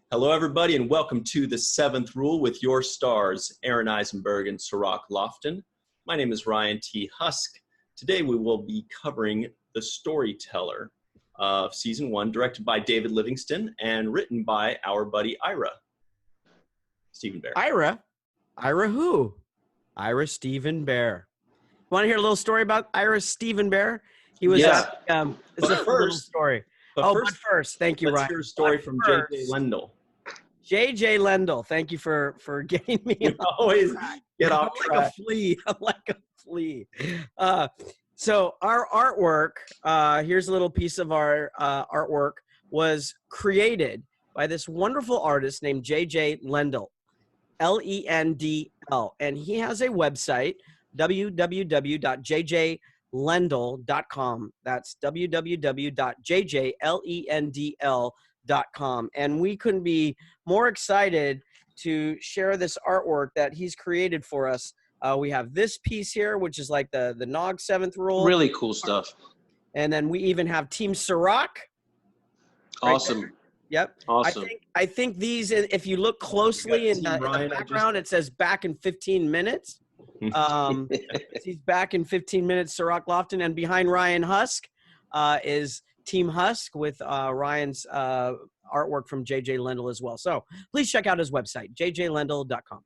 Hello, everybody, and welcome to The Seventh Rule with your stars, Aron Eisenberg and Cirroc Lofton. My name is Ryan T. Husk. Today we will be covering The Storyteller of Season 1, directed by David Livingston and written by our buddy Ira. Stephen Bear. Ira? Ira who? Ira Stephen Bear. Want to hear a little story about Ira Stephen Bear? He was, it's a little story. But first, thank you, Ryan. Let's hear a story from J.J. Lendl. J.J. Lendl, thank you for getting me. You always get off track. I'm like a flea. So our artwork, here's a little piece of our artwork, was created by this wonderful artist named J.J. Lendl, Lendl. And he has a website, www.jjlendl.com. That's www.jjlendl.com. And we couldn't be more excited to share this artwork that he's created for us. We have this piece here, which is like the Nog seventh rule. Really cool stuff. And then we even have Team Cirroc. Awesome. Right, yep. Awesome. I think these, if you look closely in the background, it says back in 15 minutes. He's back in 15 minutes, Cirroc Lofton. And behind Ryan Husk is Team Husk with Ryan's artwork from J.J. Lendl as well. So please check out his website, jjlendl.com.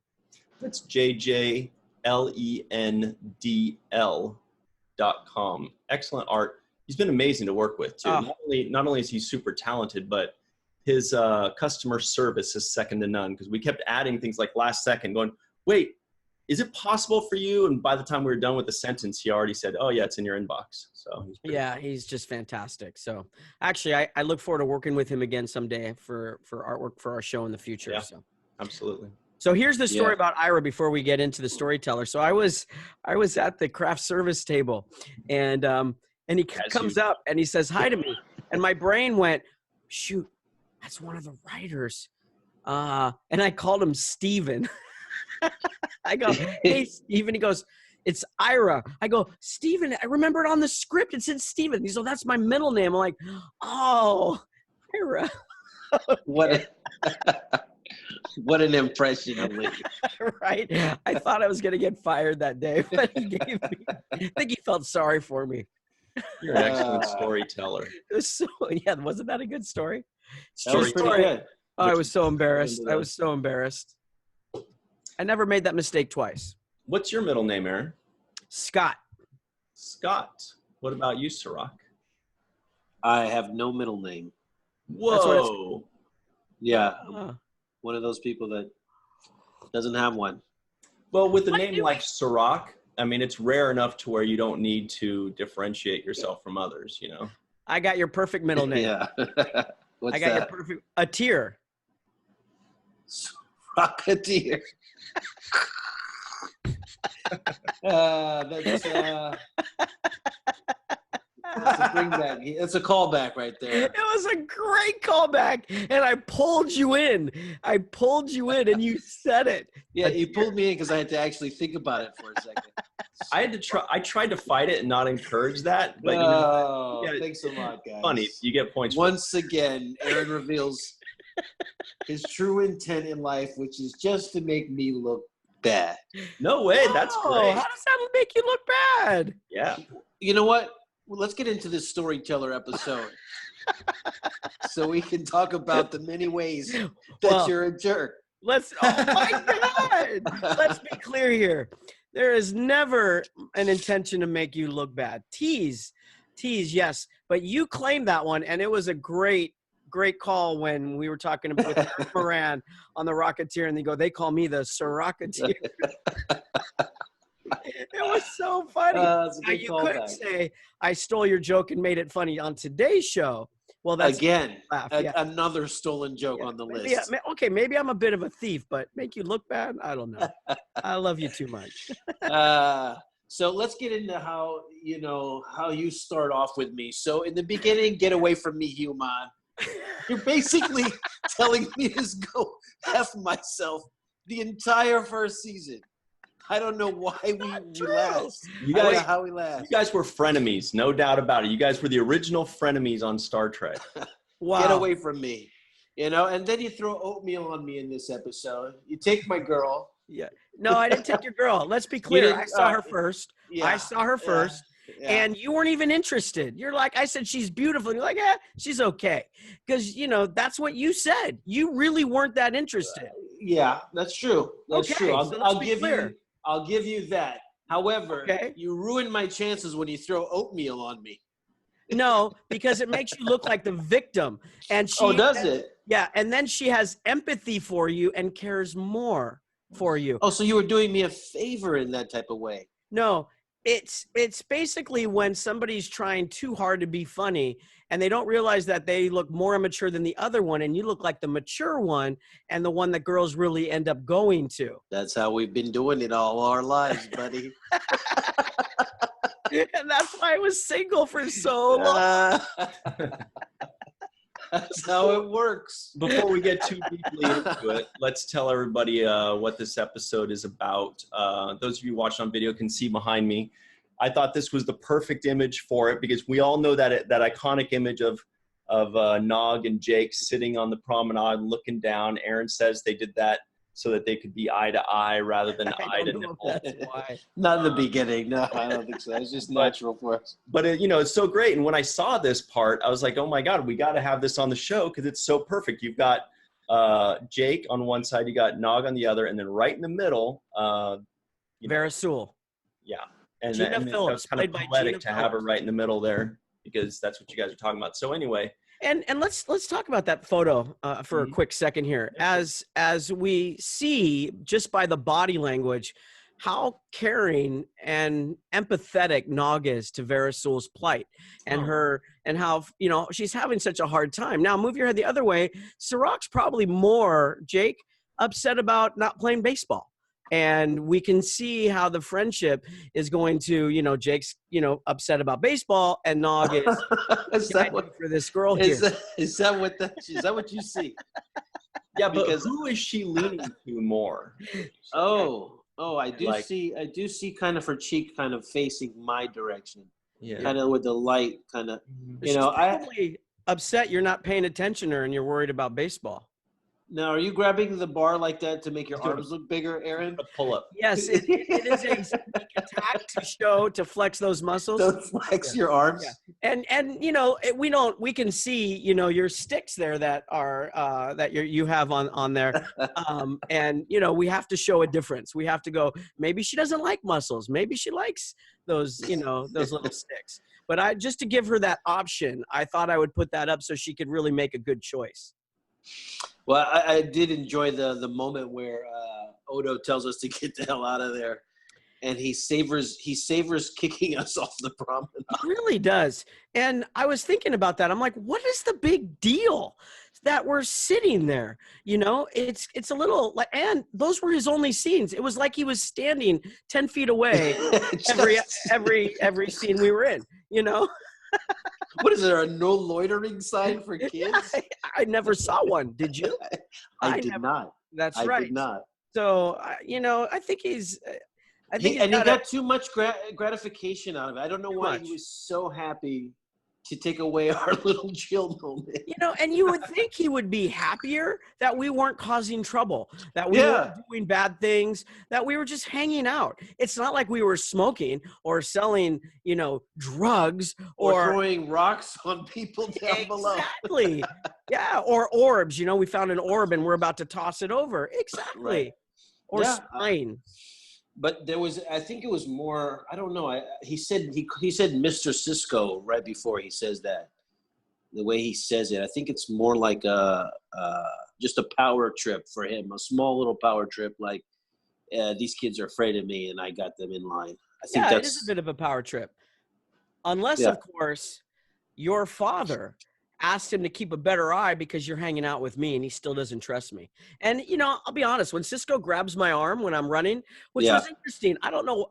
That's jjlendl.com. Excellent art. He's been amazing to work with, too. Not only is he super talented, but his customer service is second to none, because we kept adding things like last second going, wait, is it possible for you? And by the time we were done with the sentence, he already said, oh, yeah, it's in your inbox. So yeah, he's just fantastic. So actually, I look forward to working with him again someday for artwork for our show in the future. Yeah, so absolutely. So here's the story about Ira before we get into the storyteller. So I was at the craft service table, and he comes up and he says hi to me, and my brain went, shoot, that's one of the writers. And I called him Steven. I go, hey, Steven. He goes, it's Ira. I go, Steven, I remember it on the script. It said Steven. He's like, that's my middle name. I'm like, oh, Ira. What an impression of me. Right? I thought I was going to get fired that day, but he gave me, I think he felt sorry for me. You're an excellent storyteller. It was so, yeah, wasn't that a good story? That was pretty good. Oh, I was so embarrassed. I was so embarrassed. I never made that mistake twice. What's your middle name, Aron? Scott. Scott. What about you, Cirroc? I have no middle name. Whoa. Yeah. One of those people that doesn't have one. Well, with a name like Cirroc, I mean, it's rare enough to where you don't need to differentiate yourself from others, you know? I got your perfect middle name. Yeah. What's your perfect, a tear. Rocketeer. That's a bringback. That's a callback right there. It was a great callback, and I pulled you in. And you said it. Yeah, you pulled me in because I had to actually think about it for a second. I tried to fight it and not encourage that, but thanks a lot, guys. Funny, you get points. Once again, Aron reveals his true intent in life, which is just to make me look bad. No way, that's great. How does that make you look bad? Yeah. You know what? Well, let's get into this storyteller episode so we can talk about the many ways that you're a jerk. Oh my God. Let's be clear here. There is never an intention to make you look bad. Tease, yes. But you claimed that one, and it was a great call when we were talking with Eric Moran on the Rocketeer, and they call me the Cirrocateer. It was so funny. Now, you couldn't say I stole your joke and made it funny on today's show. Well, that's another stolen joke on the list. Maybe I'm a bit of a thief, but make you look bad? I don't know. I love you too much. So let's get into how you start off with me. So in the beginning, get away from me, human. You're basically telling me to go F myself the entire first season. I don't know why we last. You guys, how we last. You guys were frenemies, no doubt about it. You guys were the original frenemies on Star Trek. Wow. Get away from me. You know, and then you throw oatmeal on me in this episode. You take my girl. Yeah. No, I didn't take your girl. Let's be clear. I saw her first. Yeah. I saw her first. Yeah. And you weren't even interested. You're like, I said, she's beautiful. And you're like, she's okay. Because, you know, that's what you said. You really weren't that interested. Yeah, that's true. That's okay, true. so I'll give you that. However, okay. You ruin my chances when you throw oatmeal on me. No, because it makes you look like the victim. And does it? Yeah, and then she has empathy for you and cares more for you. Oh, so you were doing me a favor in that type of way. No, it's basically when somebody's trying too hard to be funny and they don't realize that they look more immature than the other one, and you look like the mature one and the one that girls really end up going to. That's how we've been doing it all our lives, buddy. And that's why I was single for so long. That's how it works. Before we get too deeply into it, let's tell everybody what this episode is about. Those of you watching on video can see behind me. I thought this was the perfect image for it because we all know that iconic image of Nog and Jake sitting on the promenade and looking down. Aaron says they did that so that they could be eye to eye rather than eye to nipple. That's why. Not in the beginning. No, I don't think so. It's just natural for us. But it's so great. And when I saw this part, I was like, oh my God, we got to have this on the show because it's so perfect. You've got Jake on one side, you got Nog on the other, and then right in the middle, Vera Sewell. Yeah. And Gina Phillips, it's kind of played by poetic Gina to have her right in the middle there because that's what you guys are talking about. So anyway. And let's talk about that photo for a quick second here. As we see just by the body language, how caring and empathetic Nog is to Vera Sewell's plight and and how she's having such a hard time. Now move your head the other way. Cirroc's probably more, Jake, upset about not playing baseball. And we can see how the friendship is going to, Jake's, upset about baseball, and Nog is for this girl here. Is that what you see? Yeah, but who is she leaning to more? I do see kind of her cheek kind of facing my direction. Yeah. Kind of with the light kind of, She's probably upset you're not paying attention to her and you're worried about baseball. Now, are you grabbing the bar like that to make your arms look bigger, Aaron? A pull-up. Yes, it is a sneak attack to flex those muscles. To flex your arms. Yeah. And we can see your sticks there that are that you have on there, and we have to show a difference. We have to go. Maybe she doesn't like muscles. Maybe she likes those those little sticks. But just to give her that option, I thought I would put that up so she could really make a good choice. Well, I did enjoy the moment where Odo tells us to get the hell out of there, and he savors kicking us off the promenade. He really does. And I was thinking about that. I'm like, what is the big deal that we're sitting there? It's a little like, and those were his only scenes. It was like he was standing 10 feet away every scene we were in. What is there, a no loitering sign for kids? I never saw one. Did you? I did not. That's right. I did not. So, I think he's. He got too much gratification out of it. I don't know why he was so happy to take away our little chill moment. And you would think he would be happier that we weren't causing trouble, that we weren't doing bad things, that we were just hanging out. It's not like we were smoking or selling, drugs or throwing rocks on people down below. Exactly. Yeah. Or orbs. We found an orb and we're about to toss it over. Exactly. Right. Or spine. But I think it was more, I don't know. He said Mr. Sisko right before he says that. The way he says it, I think it's more like just a power trip for him, a small little power trip. Like these kids are afraid of me, and I got them in line. I think it is a bit of a power trip, unless of course your father asked him to keep a better eye because you're hanging out with me and he still doesn't trust me. And, I'll be honest, when Sisko grabs my arm when I'm running, which was interesting, I don't know.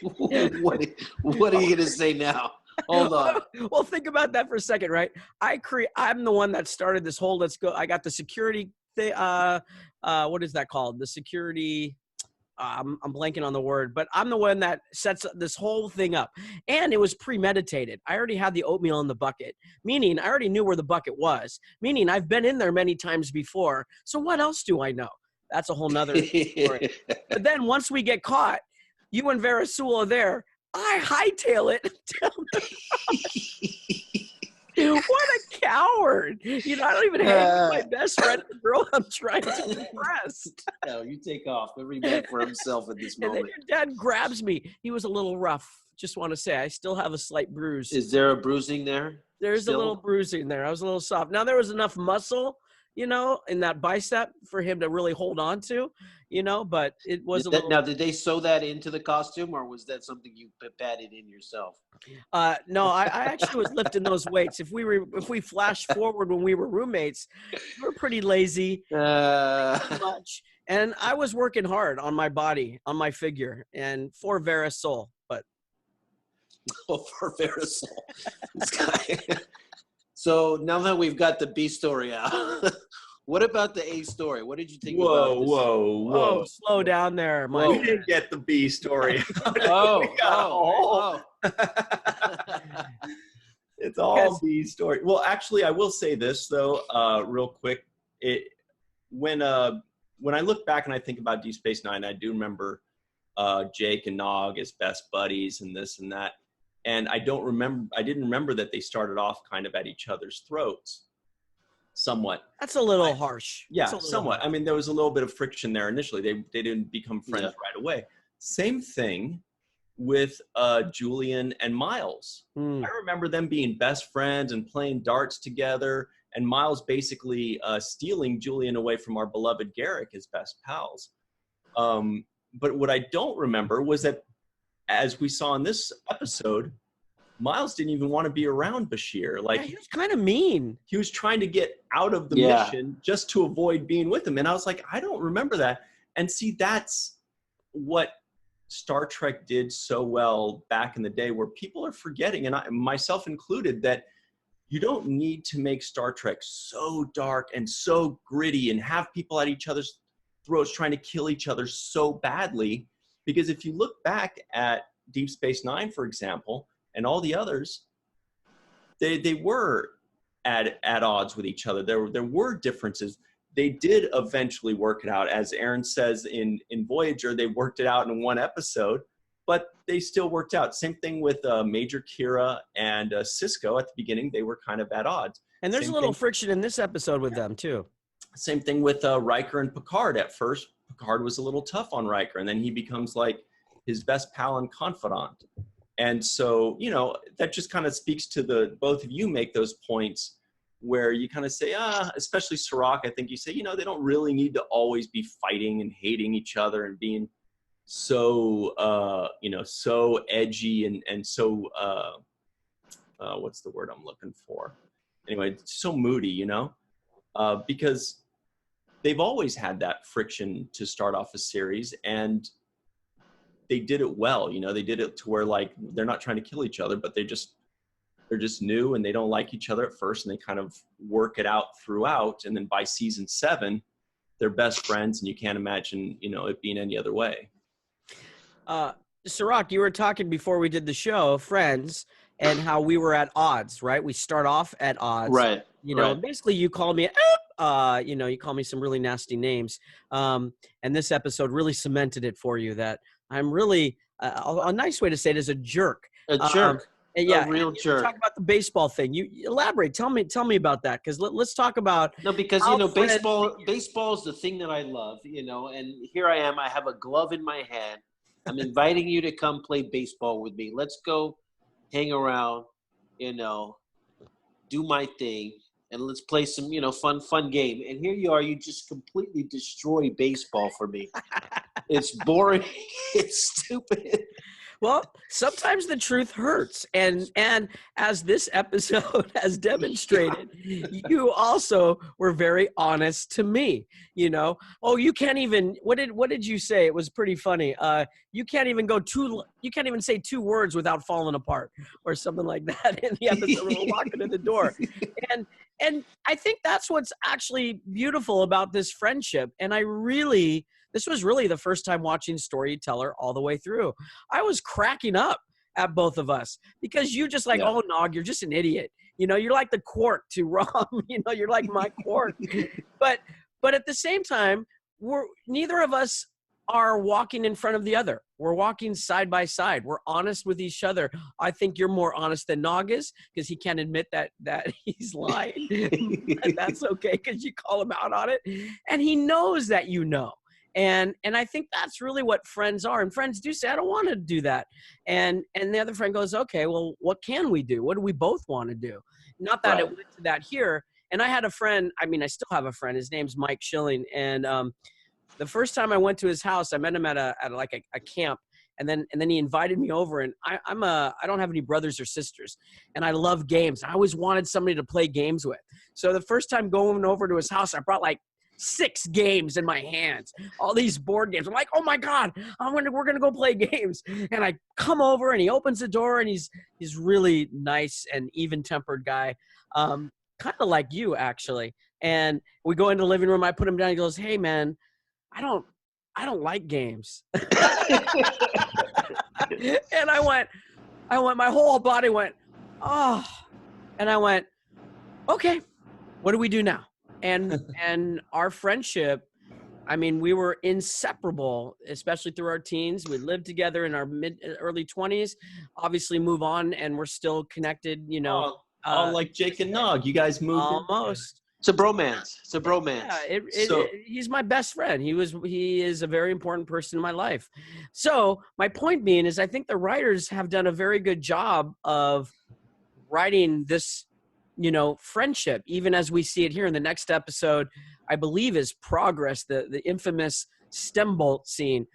What are you going to say now? Hold on. Well, think about that for a second, right? I'm the one that started this whole, I got the security thing. What is that called? The security I'm blanking on the word, but I'm the one that sets this whole thing up. And it was premeditated. I already had the oatmeal in the bucket, meaning I already knew where the bucket was, meaning I've been in there many times before. So what else do I know? That's a whole nother story. But then once we get caught, you and Vera Sewell are there. I hightail it. What a coward. You know, I don't even hang with my best friend, the girl I'm trying to impress. No, you take off. Every man for himself at this moment. And then your dad grabs me. He was a little rough. Just want to say, I still have a slight bruise. Is there a bruising there? There's still? a little bruising there. I was a little soft. Now, there was enough muscle, you know, in that bicep for him to really hold on to, you know, but it was Now, did they sew that into the costume, or was that something you padded in yourself? No, I actually was lifting those weights. If we flash forward when we were roommates, we were pretty lazy, much, and I was working hard on my body, on my figure, and for Vera Soul, but for Vera Soul. So now that we've got the B story out, what about the A story? What did you think about this? Whoa, slow down there, Mike. We didn't get the B story. Oh. It's all B story. Well, actually, I will say this though, real quick. When I look back and I think about Deep Space Nine, I do remember Jake and Nog as best buddies and this and that. And I didn't remember that they started off kind of at each other's throats. Somewhat. That's a little harsh. Yeah, somewhat. I mean, there was a little bit of friction there initially. They didn't become friends right away. Same thing with Julian and Miles. I remember them being best friends and playing darts together, and Miles basically stealing Julian away from our beloved Garrick, his best pals. But what I don't remember was that, as we saw in this episode, Miles didn't even want to be around Bashir. Like, he was kind of mean. He was trying to get out of the mission just to avoid being with him. And I was like, I don't remember that. And see, that's what Star Trek did so well back in the day, where people are forgetting, and myself included, that you don't need to make Star Trek so dark and so gritty and have people at each other's throats trying to kill each other so badly. Because if you look back at Deep Space Nine, for example, and all the others, they were at odds with each other. There were differences. They did eventually work it out. As Aaron says in Voyager, they worked it out in one episode, but they still worked out. Same thing with Major Kira and Sisko at the beginning. They were kind of at odds. And there's a little friction in this episode with them, too. Same thing with Riker and Picard. At first, Picard was a little tough on Riker, and then he becomes like his best pal and confidant. And so, you know, that just kind of speaks to both of you make those points where you kind of say, especially Cirroc, I think you say, you know, they don't really need to always be fighting and hating each other and being so, you know, so edgy and so, what's the word I'm looking for? Anyway, so moody, you know, because they've always had that friction to start off a series, and they did it well. You know, they did it to where, like, they're not trying to kill each other, but they're just new and they don't like each other at first, and they kind of work it out throughout. And then by season 7, they're best friends, and you can't imagine, you know, it being any other way. Cirroc, you were talking before we did the show, Friends, and how we were at odds, right? We start off at odds. Right. You know, basically you call me, you know, you call me some really nasty names. And this episode really cemented it for you that I'm really, a nice way to say it is a jerk. A jerk. Yeah, a real jerk. Talk about the baseball thing. You elaborate. Tell me about that, because let's talk about. No, because you know, baseball is the thing that I love. You know, and here I am. I have a glove in my hand. I'm inviting you to come play baseball with me. Let's go, hang around. You know, do my thing, and let's play some, you know, fun game. And here you are. You just completely destroy baseball for me. It's boring. It's stupid. Well, sometimes the truth hurts. And as this episode has demonstrated, you also were very honest to me. You know, oh, you can't even, what did you say? It was pretty funny. You can't even say 2 words without falling apart or something like that in the episode when we're walking in the door. And I think that's what's actually beautiful about this friendship. And I really this was really the first time watching Storyteller all the way through. I was cracking up at both of us because you just like, oh, Nog, you're just an idiot. You know, you're like the Quark to Rom. You know, you're like my Quark. But at the same time, neither of us are walking in front of the other. We're walking side by side. We're honest with each other. I think you're more honest than Nog is because he can't admit that he's lying. That's okay because you call him out on it. And he knows that you know. And I think that's really what friends are. And friends do say, I don't want to do that. And the other friend goes, okay, well, what can we do? What do we both want to do? Not that it went to that here. And I had a friend, I mean, I still have a friend. His name's Mike Schilling. And the first time I went to his house, I met him at a camp. And then he invited me over, and I don't have any brothers or sisters, and I love games. I always wanted somebody to play games with. So the first time going over to his house, I brought like 6 games in my hands, all these board games. I'm like, oh my God, we're gonna go play games. And I come over, and he opens the door, and he's really nice and even-tempered guy, kind of like you actually. And we go into the living room. I put him down. He goes, hey man, I don't like games. And I went, my whole body went, oh, and I went, okay, what do we do now? And our friendship, I mean, we were inseparable, especially through our teens. We lived together in our early 20s, obviously move on, and we're still connected, you know. Like Jake and Nog, you guys moved almost. It's a bromance. Yeah, he's my best friend. He is a very important person in my life. So my point being is I think the writers have done a very good job of writing this, you know, friendship, even as we see it here in the next episode, I believe is Progress, the infamous stem bolt scene.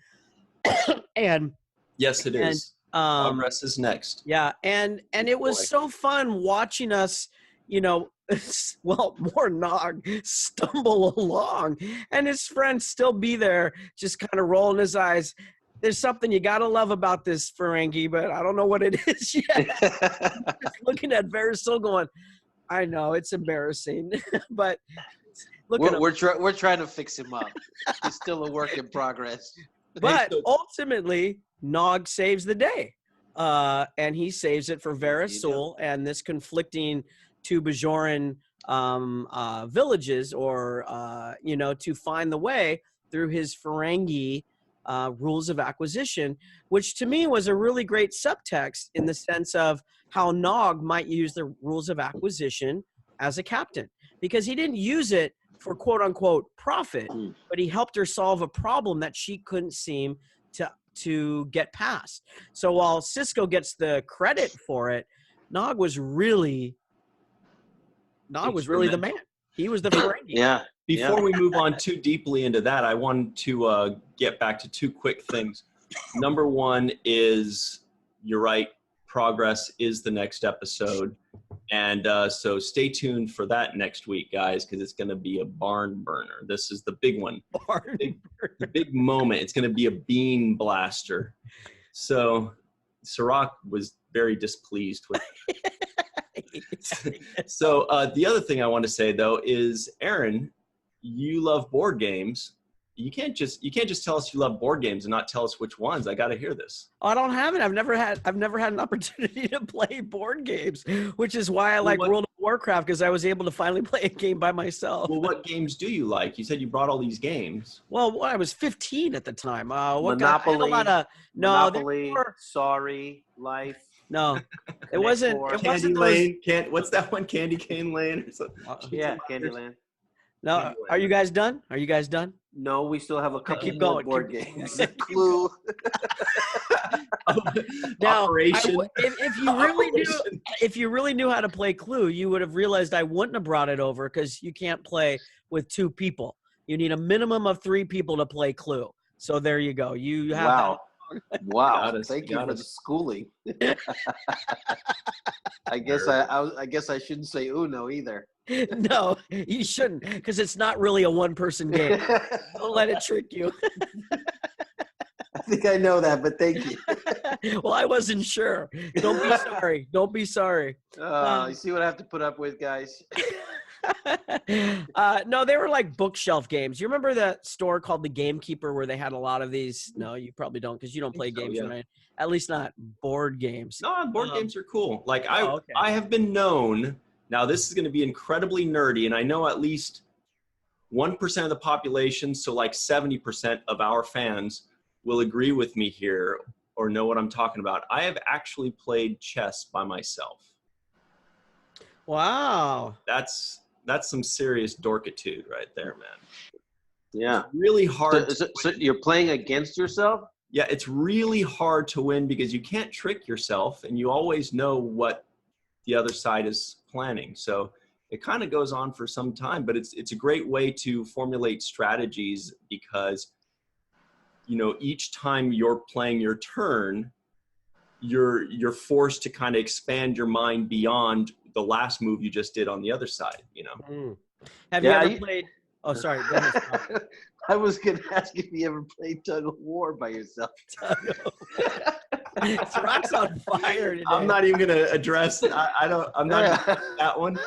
And yes, it is. Progress is next. Yeah. And it was so fun watching us, you know, well, more Nog stumble along and his friends still be there, just kind of rolling his eyes. There's something you got to love about this Ferengi, but I don't know what it is yet. Just looking at Verisol going, I know it's embarrassing, but we're trying to fix him up. He's still a work in progress. But ultimately, Nog saves the day, and he saves it for Verisol and this conflicting two Bajoran villages, or you know, to find the way through his Ferengi rules of acquisition, which to me was a really great subtext in the sense of how Nog might use the rules of acquisition as a captain, because he didn't use it for quote unquote profit, but he helped her solve a problem that she couldn't seem to get past. So while Sisko gets the credit for it, Nog was really the man. He was the Ferengi. Yeah. Before we move on too deeply into that, I wanted to get back to 2 quick things. Number 1 is, you're right, Progress is the next episode. And so stay tuned for that next week, guys, because it's going to be a barn burner. This is the big one. The big moment. It's going to be a bean blaster. So Cirroc was very displeased with it. So the other thing I want to say, though, is, Aron, you love board games. You can't just tell us you love board games and not tell us which ones. I got to hear this. I don't have it. I've never had an opportunity to play board games, which is why I like World of Warcraft, because I was able to finally play a game by myself. Well, what games do you like? You said you brought all these games. Well, I was 15 at the time. Monopoly. Monopoly. Sorry, Life. No, it wasn't. Candy Lane. What's that one? Candy Cane Lane or something? Yeah, Candyland. No, are you guys done? Are you guys done? No, we still have a couple more board games. Clue. Now, Operation. if you really knew how to play Clue, you would have realized I wouldn't have brought it over, because you can't play with 2 people. You need a minimum of 3 people to play Clue. So there you go. You have wow. Wow! Thank you for the schooling. I guess I shouldn't say Uno either. No, you shouldn't, because it's not really a one-person game. Don't let it trick you. I think I know that, but thank you. Well, I wasn't sure. Don't be sorry. Don't be sorry. You see what I have to put up with, guys? No, they were like bookshelf games. You remember that store called The Gamekeeper where they had a lot of these? No, you probably don't because you don't play games, right? At least not board games. No, board games are cool. Like okay. I have been known. Now this is going to be incredibly nerdy, and I know at least 1% of the population, so like 70% of our fans will agree with me here or know what I'm talking about. I have actually played chess by myself. Wow. That's some serious dorkitude right there, man. Yeah. It's really hard. So you're playing against yourself? Yeah, it's really hard to win because you can't trick yourself and you always know what the other side is planning. So it kind of goes on for some time, but it's a great way to formulate strategies because, you know, each time you're playing your turn, you're forced to kind of expand your mind beyond the last move you just did on the other side, you know? Have you ever played? Oh, sorry. Go ahead, Scott. I was going to ask if you ever played Tug of War by yourself. Cirroc's on fire today. I'm not even going to address. I'm not that one.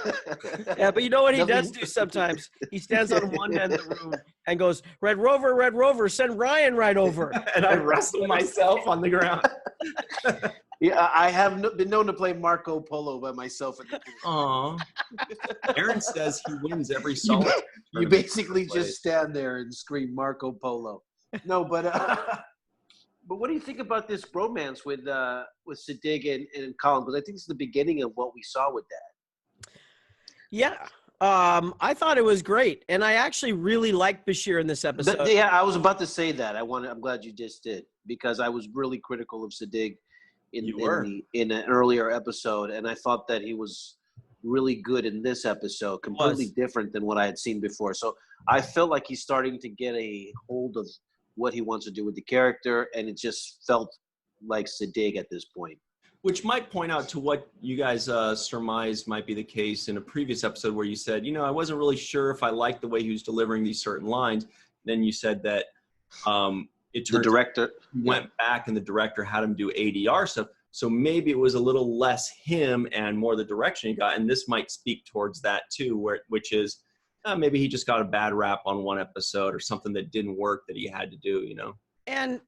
Yeah, but you know what he does do sometimes? He stands on one end of the room and goes, Red Rover, send Ryan right over. And I wrestle myself on the ground. Yeah, I have been known to play Marco Polo by myself. Aww. Aaron says he wins every solitaire. You basically just stand there and scream Marco Polo. No, but what do you think about this bromance with Siddig and Colin? Because I think it's the beginning of what we saw with that. Yeah. I thought it was great, and I actually really liked Bashir in this episode. Yeah, I was about to say that. I'm glad you just did because I was really critical of Siddig in an earlier episode, and I thought that he was really good in this episode, completely different than what I had seen before. So I felt like he's starting to get a hold of what he wants to do with the character, and it just felt like Siddig at this point. Which might point out to what you guys surmised might be the case in a previous episode where you said, you know, I wasn't really sure if I liked the way he was delivering these certain lines. Then you said that it turned the director went back and the director had him do ADR stuff. So maybe it was a little less him and more the direction he got. And this might speak towards that too, which is maybe he just got a bad rap on one episode or something that didn't work that he had to do, you know? And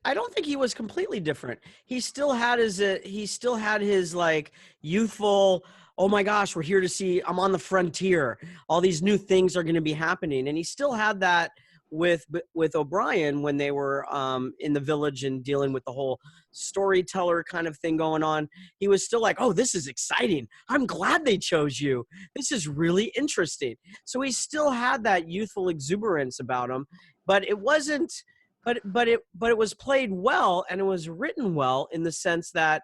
I don't think he was completely different. He still had his like youthful, oh my gosh, we're here to see, I'm on the frontier. All these new things are going to be happening. And he still had that with O'Brien when they were in the village and dealing with the whole storyteller kind of thing going on. He was still like, oh, this is exciting. I'm glad they chose you. This is really interesting. So he still had that youthful exuberance about him, but it wasn't, but it was played well and it was written well in the sense that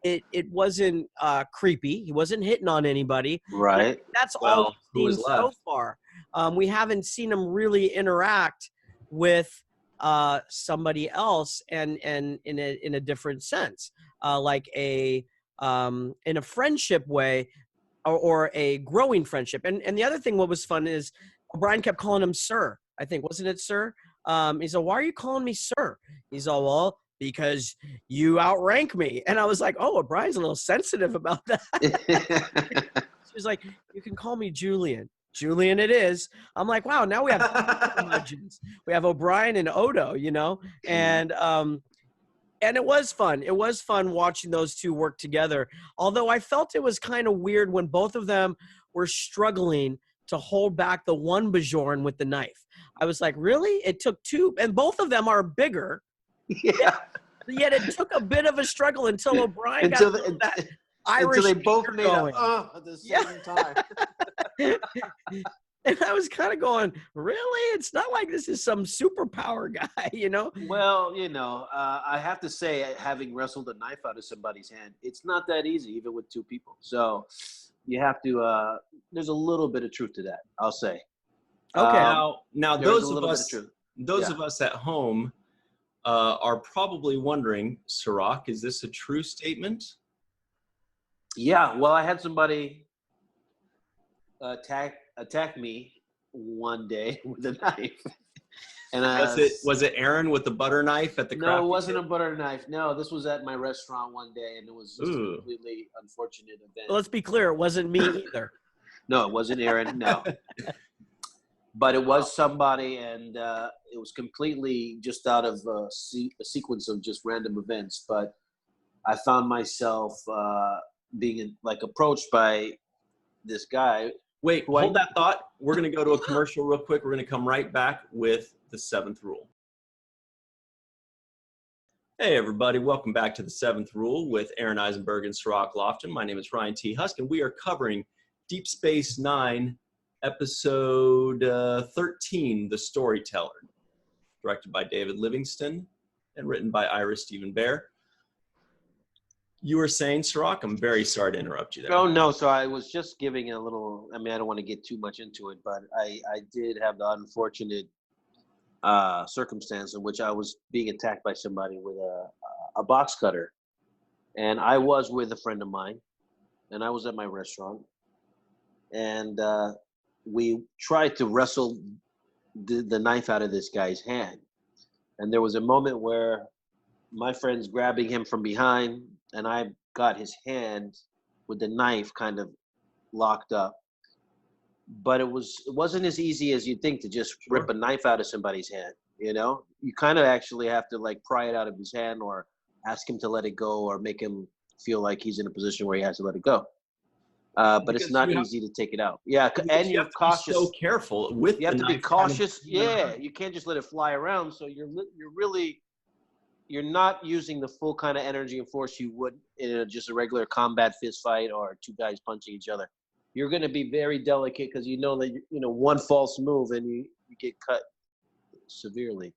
it wasn't creepy. He wasn't hitting on anybody. Right. That's all we've seen so far. We haven't seen him really interact with somebody else and in a different sense, like in a friendship way or a growing friendship. And the other thing, what was fun is O'Brien kept calling him sir. I think, wasn't it sir? He's all, why are you calling me sir? He's all, well, because you outrank me. And I was like, oh, O'Brien's a little sensitive about that. She was like, you can call me Julian. Julian it is. I'm like, wow, now we have legends. We have O'Brien and Odo, you know? And it was fun. It was fun watching those two work together. Although I felt it was kind of weird when both of them were struggling to hold back the one Bajorn with the knife. I was like, really? It took two, and both of them are bigger. Yeah. Yet it took a bit of a struggle until O'Brien got that Irish. Until they both made going. at the same time. And I was kind of going, really? It's not like this is some superpower guy, you know? Well, you know, I have to say, having wrestled a knife out of somebody's hand, it's not that easy, even with two people. So you have to, there's a little bit of truth to that, I'll say. Okay. Now those of us at home are probably wondering, Cirroc, is this a true statement? Yeah. Well, I had somebody attack me one day with a knife. And was it Aaron with the butter knife at the craft? No, it wasn't a butter knife. No, this was at my restaurant one day, and it was just a completely unfortunate event. Well, let's be clear, it wasn't me either. No, it wasn't Aaron. No. But it was somebody, and it was completely just out of a sequence of just random events. But I found myself being like approached by this guy. Wait, hold that thought. We're going to go to a commercial real quick. We're going to come right back with the 7th rule. Hey, everybody. Welcome back to the 7th rule with Aron Eisenberg and Cirroc Lofton. My name is Ryan T. Husk, and we are covering Deep Space Nine, episode 13, The Storyteller, directed by David Livingston and written by Ira Stephen Bear. You were saying, Cirroc? I'm very sorry to interrupt you there. Oh, no. So I was just giving a little, I don't want to get too much into it, but I did have the unfortunate circumstance in which I was being attacked by somebody with a box cutter. And I was with a friend of mine, and I was at my restaurant. And we tried to wrestle the knife out of this guy's hand. And there was a moment where my friend's grabbing him from behind, and I got his hand with the knife kind of locked up. But it wasn't as easy as you'd think to just rip a knife out of somebody's hand, you know? You kind of actually have to like pry it out of his hand or ask him to let it go or make him feel like he's in a position where he has to let it go. But it's not easy to take it out. Yeah, and you're cautious. So careful with. You have to be cautious. Yeah, you can't just let it fly around. So you're not using the full kind of energy and force you would in just a regular combat fist fight or two guys punching each other. You're going to be very delicate because you know that one false move and you get cut severely.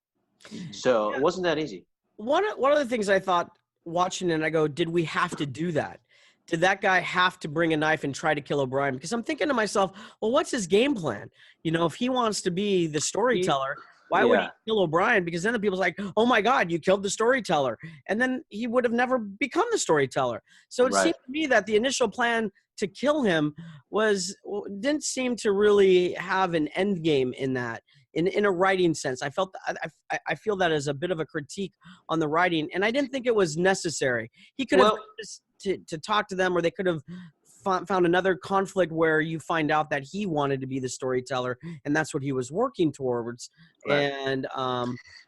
So it wasn't that easy. One of the things I thought watching it, and I go, did we have to do that? Did that guy have to bring a knife and try to kill O'Brien? Because I'm thinking to myself, well, what's his game plan? If he wants to be the storyteller, why would he kill O'Brien? Because then the people's like, oh my God, you killed the storyteller. And then he would have never become the storyteller. So it seemed to me that the initial plan to kill him didn't seem to really have an end game in that. In a writing sense, I feel that as a bit of a critique on the writing, and I didn't think it was necessary. He could have to talk to them, or they could have found another conflict where you find out that he wanted to be the storyteller, and that's what he was working towards. Right. And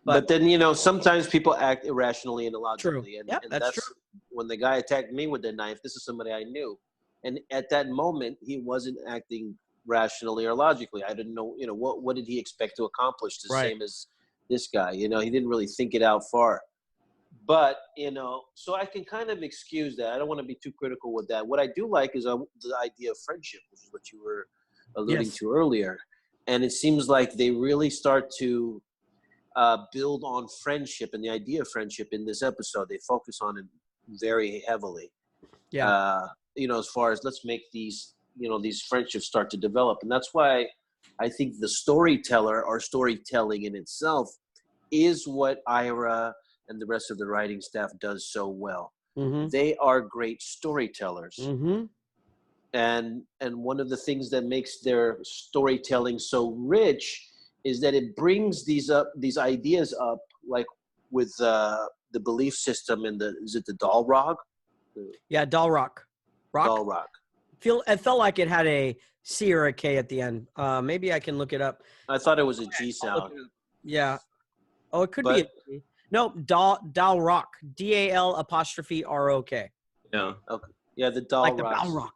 but then sometimes people act irrationally and illogically, and that's true. When the guy attacked me with the knife, this is somebody I knew, and at that moment he wasn't acting rationally or logically. I didn't know, what did he expect to accomplish? The same as this guy, he didn't really think it out far. But, so I can kind of excuse that. I don't want to be too critical with that. What I do like is the idea of friendship, which is what you were alluding to earlier. And it seems like they really start to build on friendship and the idea of friendship in this episode. They focus on it very heavily. Yeah. As far as let's make these friendships start to develop. And that's why I think the storyteller or storytelling in itself is what Ira and the rest of the writing staff does so well. Mm-hmm. They are great storytellers. Mm-hmm. And one of the things that makes their storytelling so rich is that it brings these ideas up, like with the belief system and is it the Dalrog? Yeah, Dalrog. Dalrog. It felt like it had a C or a K at the end. Maybe I can look it up. I thought it was a G sound. Yeah. Oh, it could be a G. No, Dalrog. DAL''ROK. Yeah. Okay. Yeah, the Dalrog. Like the Dalrog.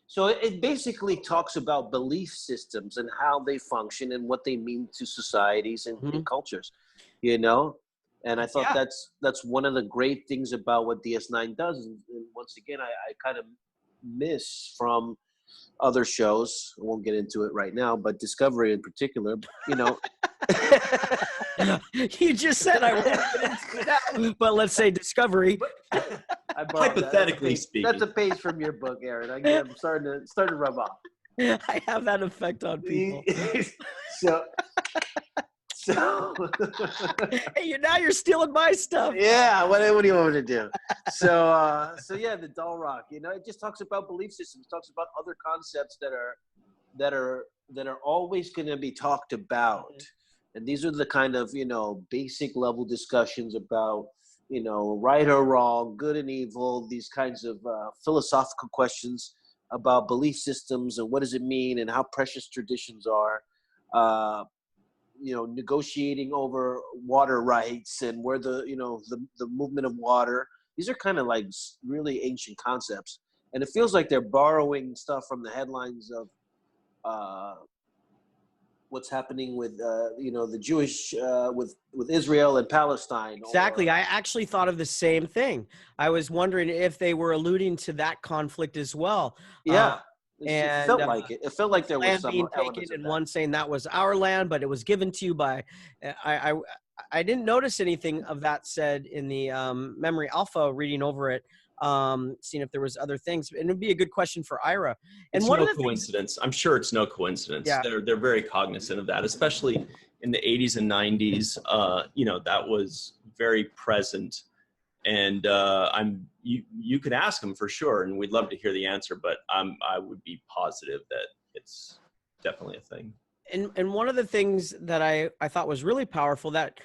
So it basically talks about belief systems and how they function and what they mean to societies and cultures, And I thought that's one of the great things about what DS9 does. And once again, I kind of miss from other shows. I won't get into it right now, but Discovery in particular, You just said I won't get into it now, but let's say Discovery. Hypothetically speaking. That's a page from your book, Aaron. I'm starting to rub off. I have that effect on people. So hey, now you're stealing my stuff. Yeah, what do you want me to do? So yeah, the Dalrog. It just talks about belief systems. It talks about other concepts that are always going to be talked about. And these are the kind of basic level discussions about right or wrong, good and evil. These kinds of philosophical questions about belief systems and what does it mean and how precious traditions are. Negotiating over water rights and where the movement of water. These are kind of like really ancient concepts, and it feels like they're borrowing stuff from the headlines of what's happening with the Jewish with Israel and Palestine. Exactly. I actually thought of the same thing. I was wondering if they were alluding to that conflict as well. Yeah. It felt like it. It felt like there was land some being elements taken, of and that. one saying that was our land, but it was given to you by. I didn't notice anything of that said in the Memory Alpha reading over it, seeing if there was other things. And it'd be a good question for Ira. And It's one no of the coincidence. I'm sure it's no coincidence. Yeah. They're very cognizant of that, especially in the 80s and 90s. That was very present. And you could ask them for sure, and we'd love to hear the answer. But I would be positive that it's definitely a thing. And one of the things that I thought was really powerful that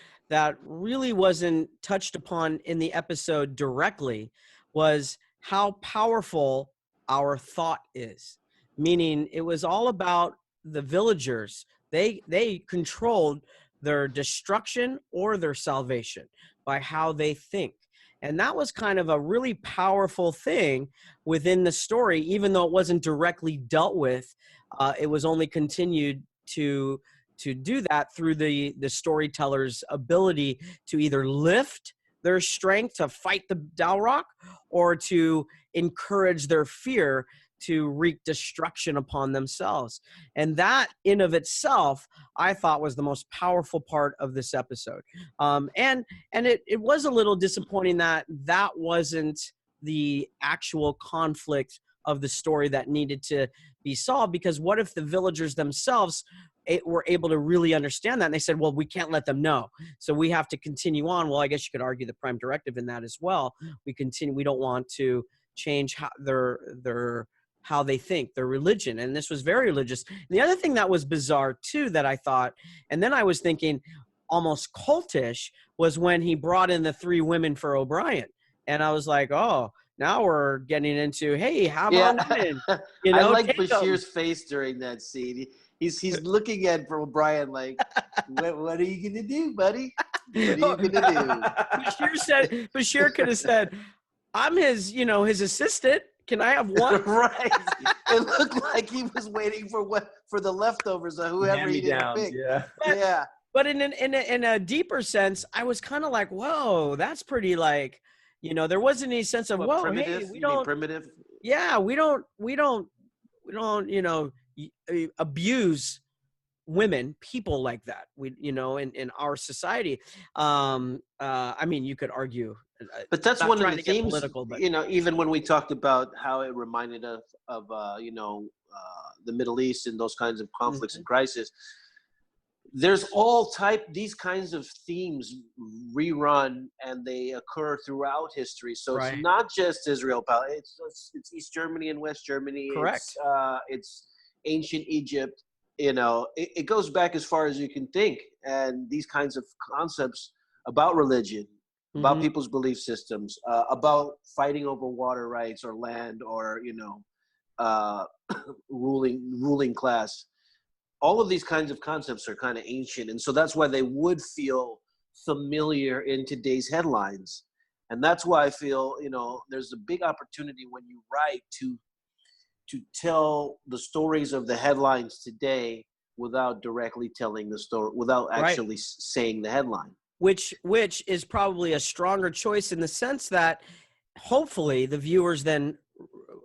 really wasn't touched upon in the episode directly was how powerful our thought is. Meaning it was all about the villagers. They controlled their destruction or their salvation by how they think. And that was kind of a really powerful thing within the story, even though it wasn't directly dealt with. It was only continued to do that through the storyteller's ability to either lift their strength to fight the Dal'Rok or to encourage their fear to wreak destruction upon themselves. And that in of itself, I thought was the most powerful part of this episode. And it was a little disappointing that wasn't the actual conflict of the story that needed to be solved, because what if the villagers themselves were able to really understand that, and they said, well, we can't let them know, so we have to continue on. Well, I guess you could argue the prime directive in that as well. We don't want to change how how they think, their religion. And this was very religious. And the other thing that was bizarre too that I thought, and then I was thinking almost cultish, was when he brought in the 3 women for O'Brien. And I was like, oh, now we're getting into, hey, how about women? I like Bashir's face during that scene. He's looking at O'Brien like, what are you gonna do, buddy? What are you gonna do? Bashir could have said, I'm his assistant. Can I have one? Right. It looked like he was waiting for the leftovers of whoever he didn't pick. Yeah. But in a deeper sense, I was kind of like, whoa, that's pretty like, there wasn't any sense of, whoa, primitive? Hey, we don't primitive. Yeah, we don't abuse women, people like that. We in our society. I mean, you could argue. But that's one of the themes, political, but. Even when we talked about how it reminded us of the Middle East and those kinds of conflicts and crises. There's these kinds of themes rerun, and they occur throughout history. So Right. It's not just Israel, it's East Germany and West Germany. Correct. It's ancient Egypt. It goes back as far as you can think. And these kinds of concepts about religion, about people's belief systems, about fighting over water rights or land or, ruling class. All of these kinds of concepts are kind of ancient. And so that's why they would feel familiar in today's headlines. And that's why I feel, there's a big opportunity when you write to tell the stories of the headlines today without directly telling the story, without actually saying the headline. Which is probably a stronger choice in the sense that hopefully the viewers then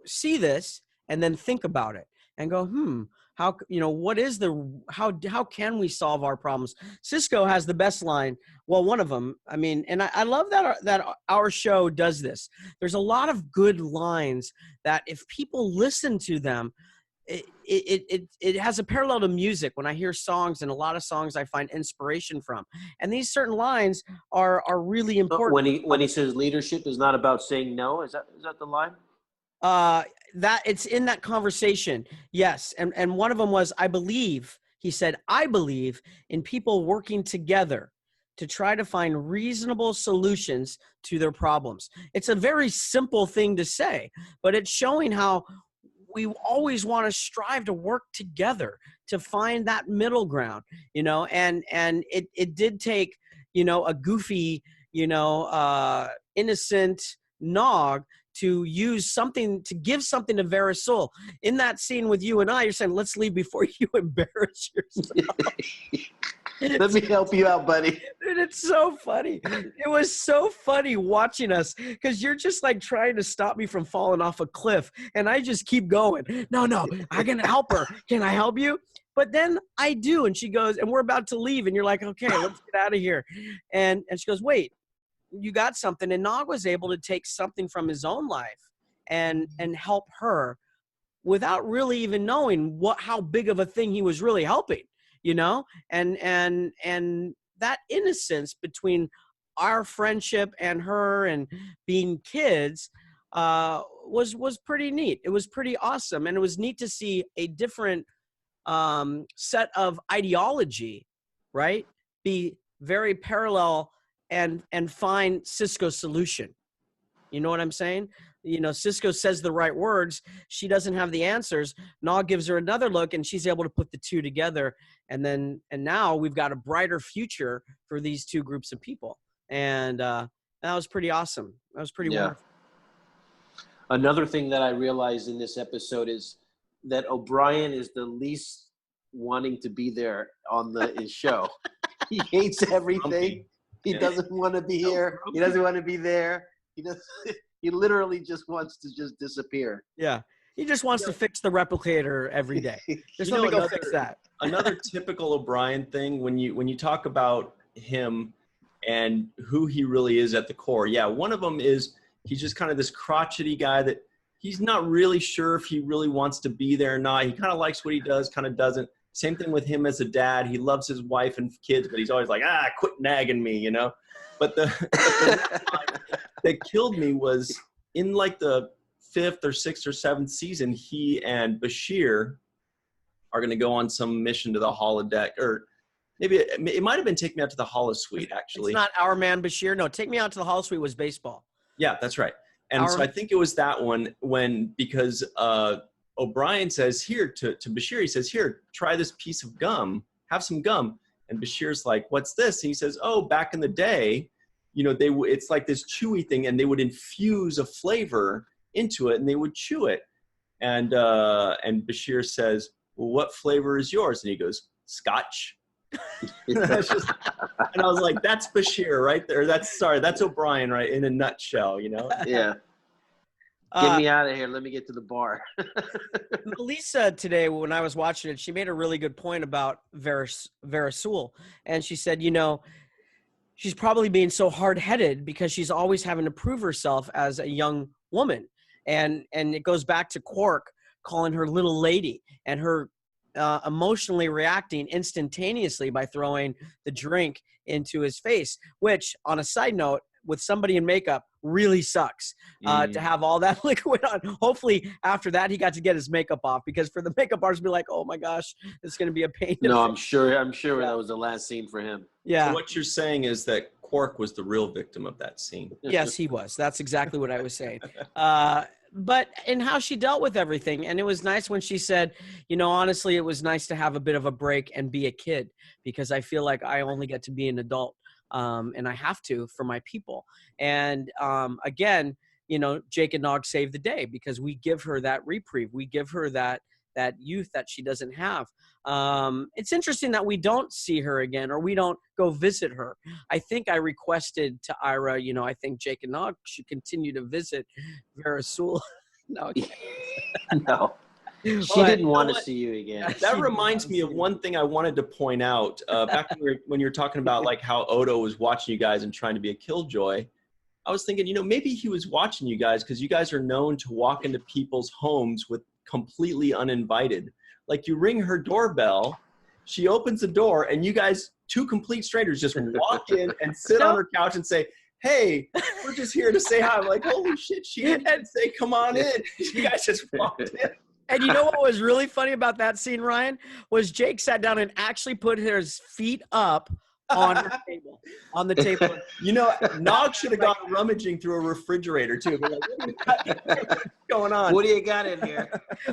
see this and then think about it and go, how can we solve our problems? Sisko has the best line. Well, one of them, I mean, and I love that our show does this. There's a lot of good lines that if people listen to them, it has a parallel to music. When I hear songs, and a lot of songs I find inspiration from, and these certain lines are really important. When he says leadership is not about saying no, is that the line? That it's in that conversation. Yes. And one of them was, he said, I believe in people working together to try to find reasonable solutions to their problems. It's a very simple thing to say, but it's showing how we always want to strive to work together to find that middle ground, you know, and it did take, you know, a goofy, you know, innocent Nog to use something, to give something to Verisul. In that scene with you and I, you're saying, let's leave before you embarrass yourself. Let me help you out, buddy. Dude, it's so funny. It was so funny watching us because you're just like trying to stop me from falling off a cliff. And I just keep going. No, I'm going to help her. Can I help you? But then I do. And she goes, and we're about to leave. And you're like, okay, let's get out of here. And she goes, wait, you got something. And Nog was able to take something from his own life and help her without really even knowing how big of a thing he was really helping. You know, and that innocence between our friendship and her and being kids was pretty neat. It was pretty awesome, and it was neat to see a different set of ideology, right? Be very parallel and find Sisko's solution. You know what I'm saying? You know, Sisko says the right words. She doesn't have the answers. Nog gives her another look, and she's able to put the two together. And now we've got a brighter future for these two groups of people. And that was pretty awesome. That was pretty wonderful. Another thing that I realized in this episode is that O'Brien is the least wanting to be there on his show. He hates everything. He doesn't want to be here. He doesn't want to be there. He literally just wants to just disappear. Yeah. He just wants to fix the replicator every day. Just let me go fix that. Another typical O'Brien thing, when you talk about him and who he really is at the core. Yeah, one of them is he's just kind of this crotchety guy that he's not really sure if he really wants to be there or not. He kind of likes what he does, kind of doesn't. Same thing with him as a dad. He loves his wife and kids, but he's always like, quit nagging me, you know? But the that killed me was in like the 5th or 6th or 7th season, he and Bashir are going to go on some mission to the holodeck, or maybe it might have been Take Me Out to the Holosuite, actually. It's not Our Man Bashir. No, Take Me Out to the Holosuite was baseball. Yeah, that's right. And so I think it was that one because O'Brien says here to Bashir, he says, here, try this piece of gum, have some gum. And Bashir's like, what's this? And he says, oh, back in the day, you know, it's like this chewy thing, and they would infuse a flavor into it, and they would chew it. And Bashir says, well, what flavor is yours? And he goes, Scotch. And I was like, that's Bashir right there. That's O'Brien, right, in a nutshell, you know? Yeah. Get me out of here. Let me get to the bar. Lisa today, when I was watching it, she made a really good point about Verisul. And she said, you know, she's probably being so hard-headed because she's always having to prove herself as a young woman. And it goes back to Quark calling her little lady and her emotionally reacting instantaneously by throwing the drink into his face, which, on a side note, with somebody in makeup really sucks to have all that liquid on. Hopefully after that he got to get his makeup off, because for the makeup artist to be like, oh my gosh, it's going to be a pain. No, I'm sure that was the last scene for him. Yeah. So what you're saying is that Quark was the real victim of that scene. Yes, he was. That's exactly what I was saying. But in how she dealt with everything. And it was nice when she said, you know, honestly, it was nice to have a bit of a break and be a kid, because I feel like I only get to be an adult. And I have to for my people. And again, you know, Jake and Nog save the day because we give her that reprieve. We give her that youth that she doesn't have. It's interesting that we don't see her again, or we don't go visit her. I think I requested to Ira, you know, I think Jake and Nog should continue to visit Verisul. No. No. She didn't want to see you again. That reminds me of one thing I wanted to point out. Back when you were talking about like how Odo was watching you guys and trying to be a killjoy, I was thinking, you know, maybe he was watching you guys because you guys are known to walk into people's homes with completely uninvited. Like you ring her doorbell, she opens the door, and you guys, two complete strangers, just walk in and sit on her couch and say, hey, we're just here to say hi. I'm like, holy shit, she didn't say, come on in. You guys just walked in. And you know what was really funny about that scene, Ryan, was Jake sat down and actually put his feet up on her table, on the table. You know, Nog should have gone rummaging through a refrigerator too. But like, what's going on? What do you got in here?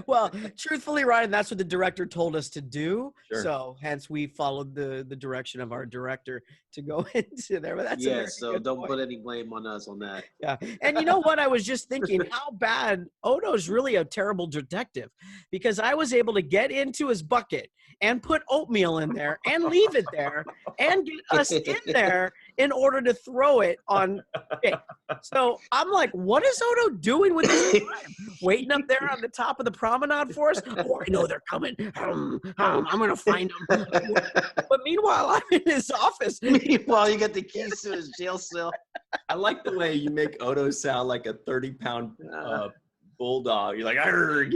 Well, truthfully, Ryan, that's what the director told us to do. Sure. So hence we followed the direction of our director to go into there. But that's so don't put any blame on us on that. Yeah. And you know what? I was just thinking how bad Odo's really a terrible detective, because I was able to get into his bucket and put oatmeal in there and leave it there and get us in there in order to throw it on. Okay. So I'm like, what is Odo doing with this time? Waiting up there on the top of the promenade for us? Oh, I know they're coming. I'm going to find them. But meanwhile, I'm in his office. Meanwhile, you got the keys to his jail cell. I like the way you make Odo sound like a 30-pound bulldog. You're like, arrgh,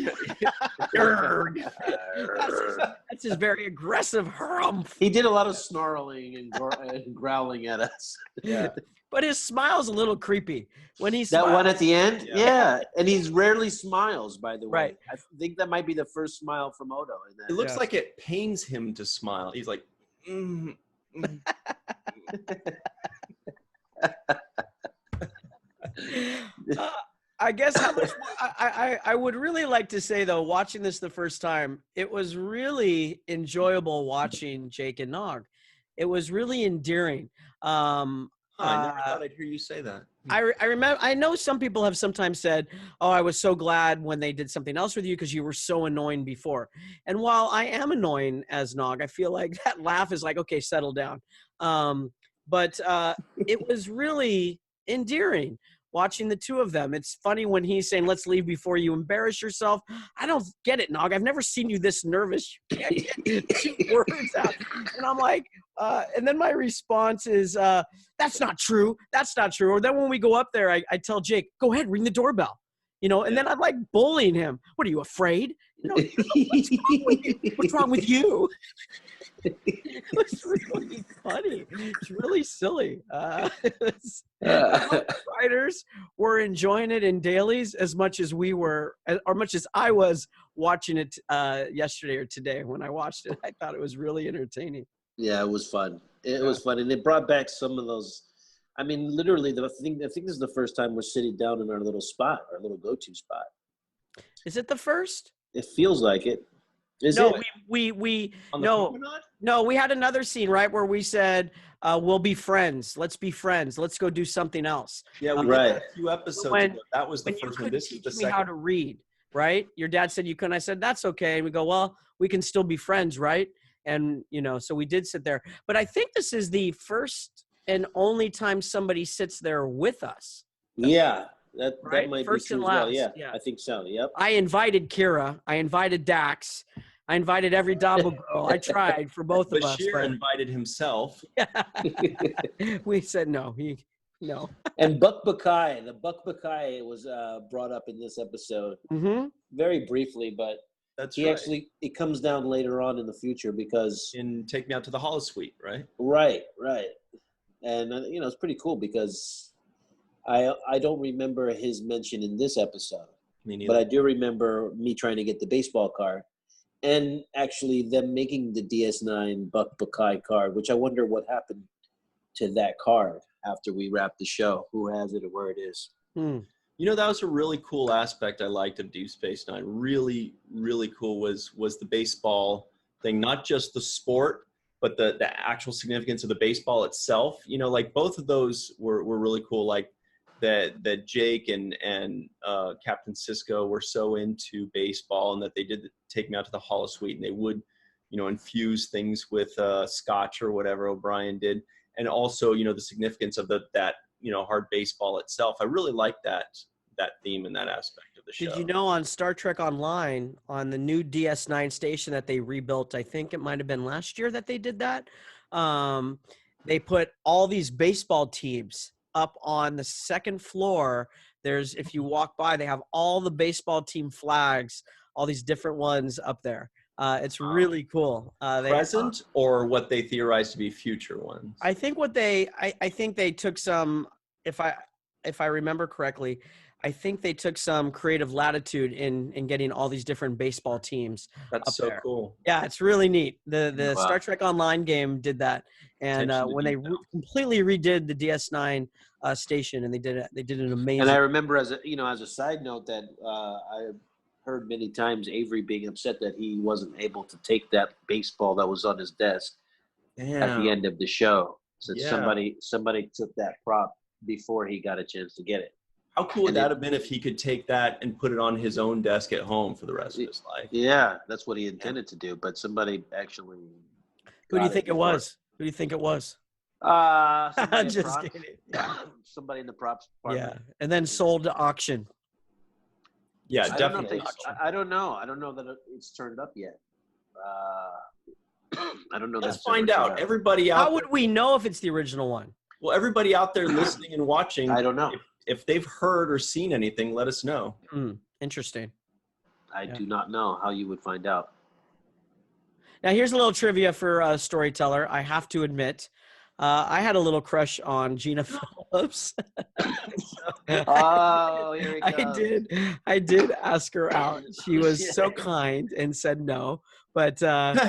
arrgh, arrgh. That's his very aggressive harumph. He did a lot of snarling and growling at us. Yeah. But his smile's a little creepy when he That smiles. one at the end? Yeah. And he rarely smiles, by the way. Right. I think that might be the first smile from Odo. In that. It looks like it pains him to smile. He's like, I guess how much I would really like to say, though, watching this the first time, it was really enjoyable watching Jake and Nog. It was really endearing. I never thought I'd hear you say that. I remember. I know some people have sometimes said, "Oh, I was so glad when they did something else with you because you were so annoying before." And while I am annoying as Nog, I feel like that laugh is like, "Okay, settle down." But it was really endearing watching the two of them. It's funny when he's saying, "Let's leave before you embarrass yourself." I don't get it, Nog. I've never seen you this nervous. You can't get 2 words out. And I'm like, and then my response is, "That's not true. That's not true." Or then when we go up there, I tell Jake, "Go ahead, ring the doorbell." You know, and then I'm like bullying him. "What are you, afraid? You know, what's wrong with you?" It was really funny. It's really silly. Writers were enjoying it in dailies as much as we were, or much as I was watching it yesterday or today when I watched it. I thought it was really entertaining. Yeah, it was fun. It was fun, and it brought back some of those. I mean, literally, I think this is the first time we're sitting down in our little spot, our little go-to spot. Is it the first? It feels like it. No, it? we On the promenade? no, we had another scene, right, where we said, we'll be friends. Let's be friends. Let's go do something else. Yeah, we Right. did a few episodes When- ago. That was the When you first one. couldn't This is teach the me how second. to read, right? Your dad said you couldn't. I said, that's okay. And we go, well, we can still be friends, right? And, you know, so we did sit there. But I think this is the first and only time somebody sits there with us. Yeah, that Right? might First be true and as well. last, Yeah, yeah. I think so. Yep. I invited Kira. I invited Dax. I invited every Double girl. I tried for both of us. Bashir invited himself. We said no. No. And Buck Buckeye, the Buck Buckeye was brought up in this episode Mm-hmm. very briefly, but That's he right. actually, it comes down later on in the future because In Take Me Out to the Hollow Suite, right? right. And you know, it's pretty cool because I don't remember his mention in this episode, Me neither. but I do remember me trying to get the baseball card and actually them making the DS9 Buck Buckeye card, which I wonder what happened to that card after we wrapped the show. Who has it or where it is? Hmm. You know, that was a really cool aspect I liked of Deep Space Nine. Really, really cool was the baseball thing. Not just the sport, but the actual significance of the baseball itself. You know, like both of those were really cool. Like that Jake and Captain Sisko were so into baseball, and that they did Take Me Out to the Hollow Suite, and they would, you know, infuse things with scotch or whatever O'Brien did. And also, you know, the significance of that, you know, hard baseball itself. I really like that theme and that aspect of the show. Did you know on Star Trek Online, on the new DS9 station that they rebuilt, I think it might have been last year that they did that, they put all these baseball teams up on the second floor. There's, if you walk by, they have all the baseball team flags, all these different ones up there. It's really cool. Present or what they theorized to be future ones? I think I think they took some, if I remember correctly, I think they took some creative latitude in getting all these different baseball teams. That's up so there. cool. Yeah, it's really neat. The Wow. Star Trek Online game did that, And when they completely redid the DS9 station, and they did an amazing. And I remember as a side note that I heard many times Avery being upset that he wasn't able to take that baseball that was on his desk at the end of the show. So somebody took that prop before he got a chance to get it. How cool would that have been if he could take that and put it on his own desk at home for the rest of his life? Yeah, that's what he intended to do, but somebody actually. Who do you think it was? Who do you think it was? Just kidding. Somebody in the props department. Yeah, and then sold to auction. Yeah, definitely. I don't know. I don't know that it's turned up yet. I don't know. Let's find out. Everybody out. How would we know if it's the original one? Well, everybody out there listening and watching. I don't know. If they've heard or seen anything, let us know. Interesting. I do not know how you would find out. Now, here's a little trivia for Storyteller. I have to admit, I had a little crush on Gina Phillips. Oh, here we go. I did ask her out. She was so kind and said no. But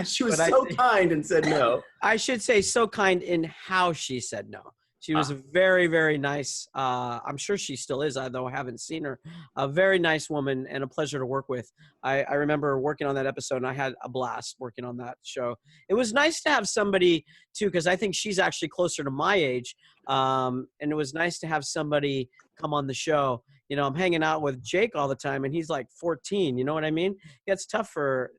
she was kind and said no. I should say so kind in how she said no. She was a very, very nice. I'm sure she still is, though I haven't seen her. A very nice woman and a pleasure to work with. I remember working on that episode, and I had a blast working on that show. It was nice to have somebody, too, because I think she's actually closer to my age. And it was nice to have somebody come on the show. You know, I'm hanging out with Jake all the time, and he's like 14. You know what I mean? It gets tough for.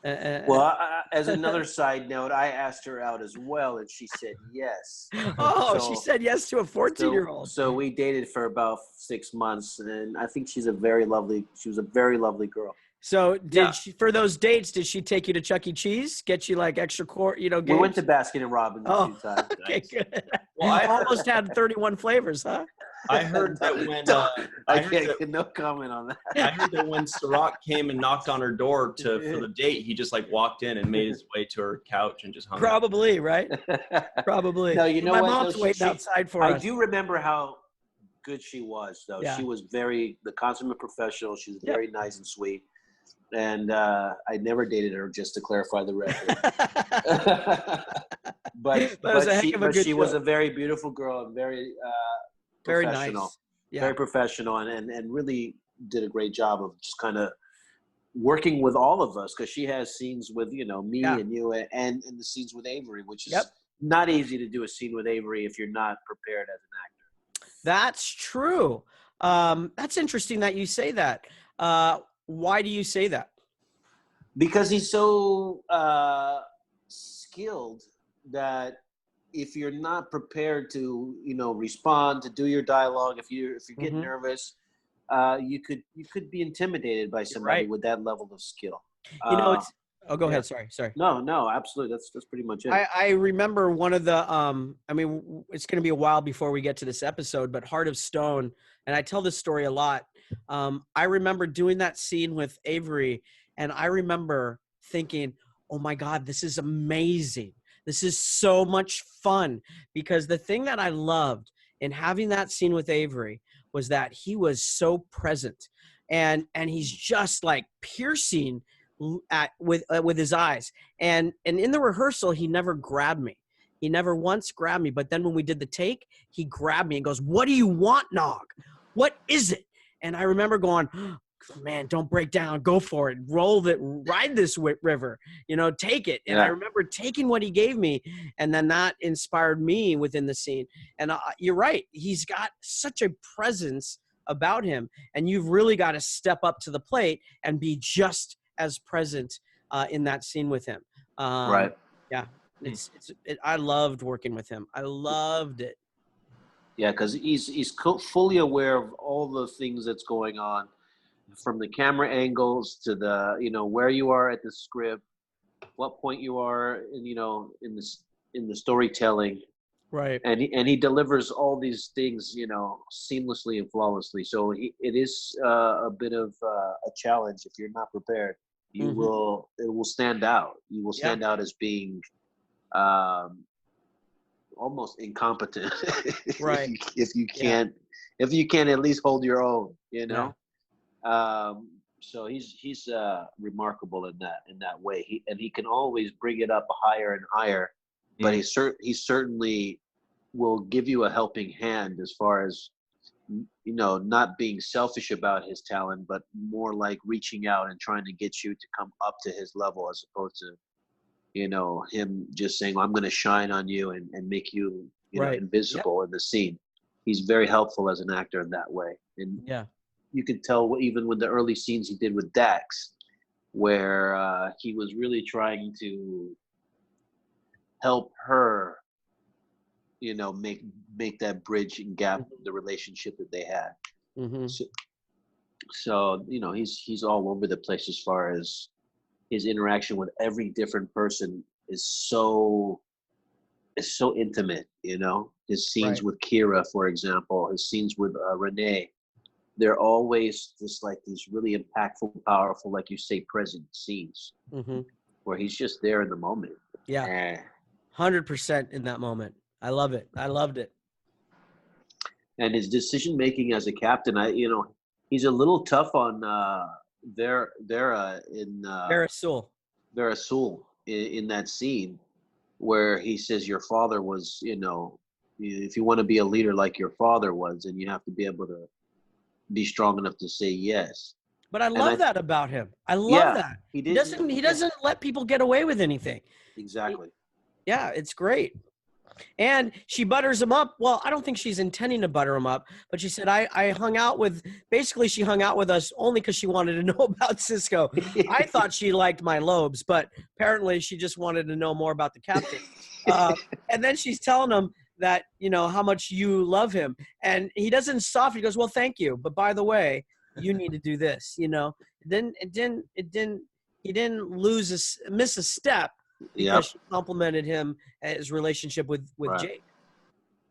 Well, as another side note, I asked her out as well, and she said yes. She said yes to a 14-year-old. So we dated for about 6 months, and I think she was a very lovely girl. So she, for those dates, did she take you to Chuck E. Cheese? Get you like extra court, games? We went to Baskin and Robbins a few times. Okay, good. Well, I almost had 31 flavors, huh? I heard that when no comment on that. I heard that when Cirroc came and knocked on her door for the date, he just like walked in and made his way to her couch and just hung Probably, out. Right? Probably. No, you know my what? mom's waiting outside for us. I do remember how good she was, though. Yeah. She was the consummate professional. She was very nice and sweet. And I never dated her, just to clarify the record. but she was a very beautiful girl and very professional, nice. Very professional, and really did a great job of just kind of working with all of us, because she has scenes with me and you and the scenes with Avery, which is not easy to do a scene with Avery if you're not prepared as an actor. That's true. That's interesting that you say that. Why do you say that? Because he's so skilled that if you're not prepared to, respond, to do your dialogue, if you get nervous, you could be intimidated by somebody with that level of skill. Go ahead. Sorry. No, absolutely. That's pretty much it. I remember one of the, it's going to be a while before we get to this episode, but Heart of Stone, and I tell this story a lot. I remember doing that scene with Avery, and I remember thinking, oh my God, this is amazing. This is so much fun, because the thing that I loved in having that scene with Avery was that he was so present, and he's just like piercing with his eyes. And in the rehearsal, he never grabbed me. He never once grabbed me. But then when we did the take, he grabbed me and goes, "What do you want, Nog? What is it?" And I remember going, man, don't break down. Go for it. Ride this river, take it. And I remember taking what he gave me, and then that inspired me within the scene. And you're right. He's got such a presence about him, and you've really got to step up to the plate and be just as present in that scene with him. Right. Yeah. I loved working with him. I loved it. Yeah, because he's fully aware of all the things that's going on, from the camera angles to the where you are at the script, what point you are in the storytelling, right? And he delivers all these things seamlessly and flawlessly. So it is a bit of a challenge if you're not prepared. It will stand out. You will stand out as being almost incompetent, right? if you can't at least hold your own, So he's remarkable in that way. He can always bring it up higher and higher, but he certainly will give you a helping hand as far as, not being selfish about his talent, but more like reaching out and trying to get you to come up to his level, as opposed to, him just saying, well, I'm going to shine on you and make you, invisible in the scene. He's very helpful as an actor in that way. And you could tell even with the early scenes he did with Dax, where he was really trying to help her, make that bridge and gap the relationship that they had. So he's all over the place as far as his interaction with every different person is so intimate. His scenes with Kira, for example, his scenes with Renee, they're always just like these really impactful, powerful, like you say, present scenes where he's just there in the moment. 100% in that moment. I love it. I loved it. And his decision making as a captain, he's a little tough on Vera Sewell in that scene where he says your father was, if you want to be a leader like your father was, then you have to be able to be strong enough to say yes. But I love that about him. I love that. He doesn't let people get away with anything. Exactly. It's great. And she butters him up. Well, I don't think she's intending to butter him up, but she said, she hung out with us only because she wanted to know about Sisko. I thought she liked my lobes, but apparently she just wanted to know more about the captain. And then she's telling him that, how much you love him. And he doesn't soften. He goes, well, thank you. But by the way, you need to do this, He didn't miss a step. Because she complimented him his relationship with Jake.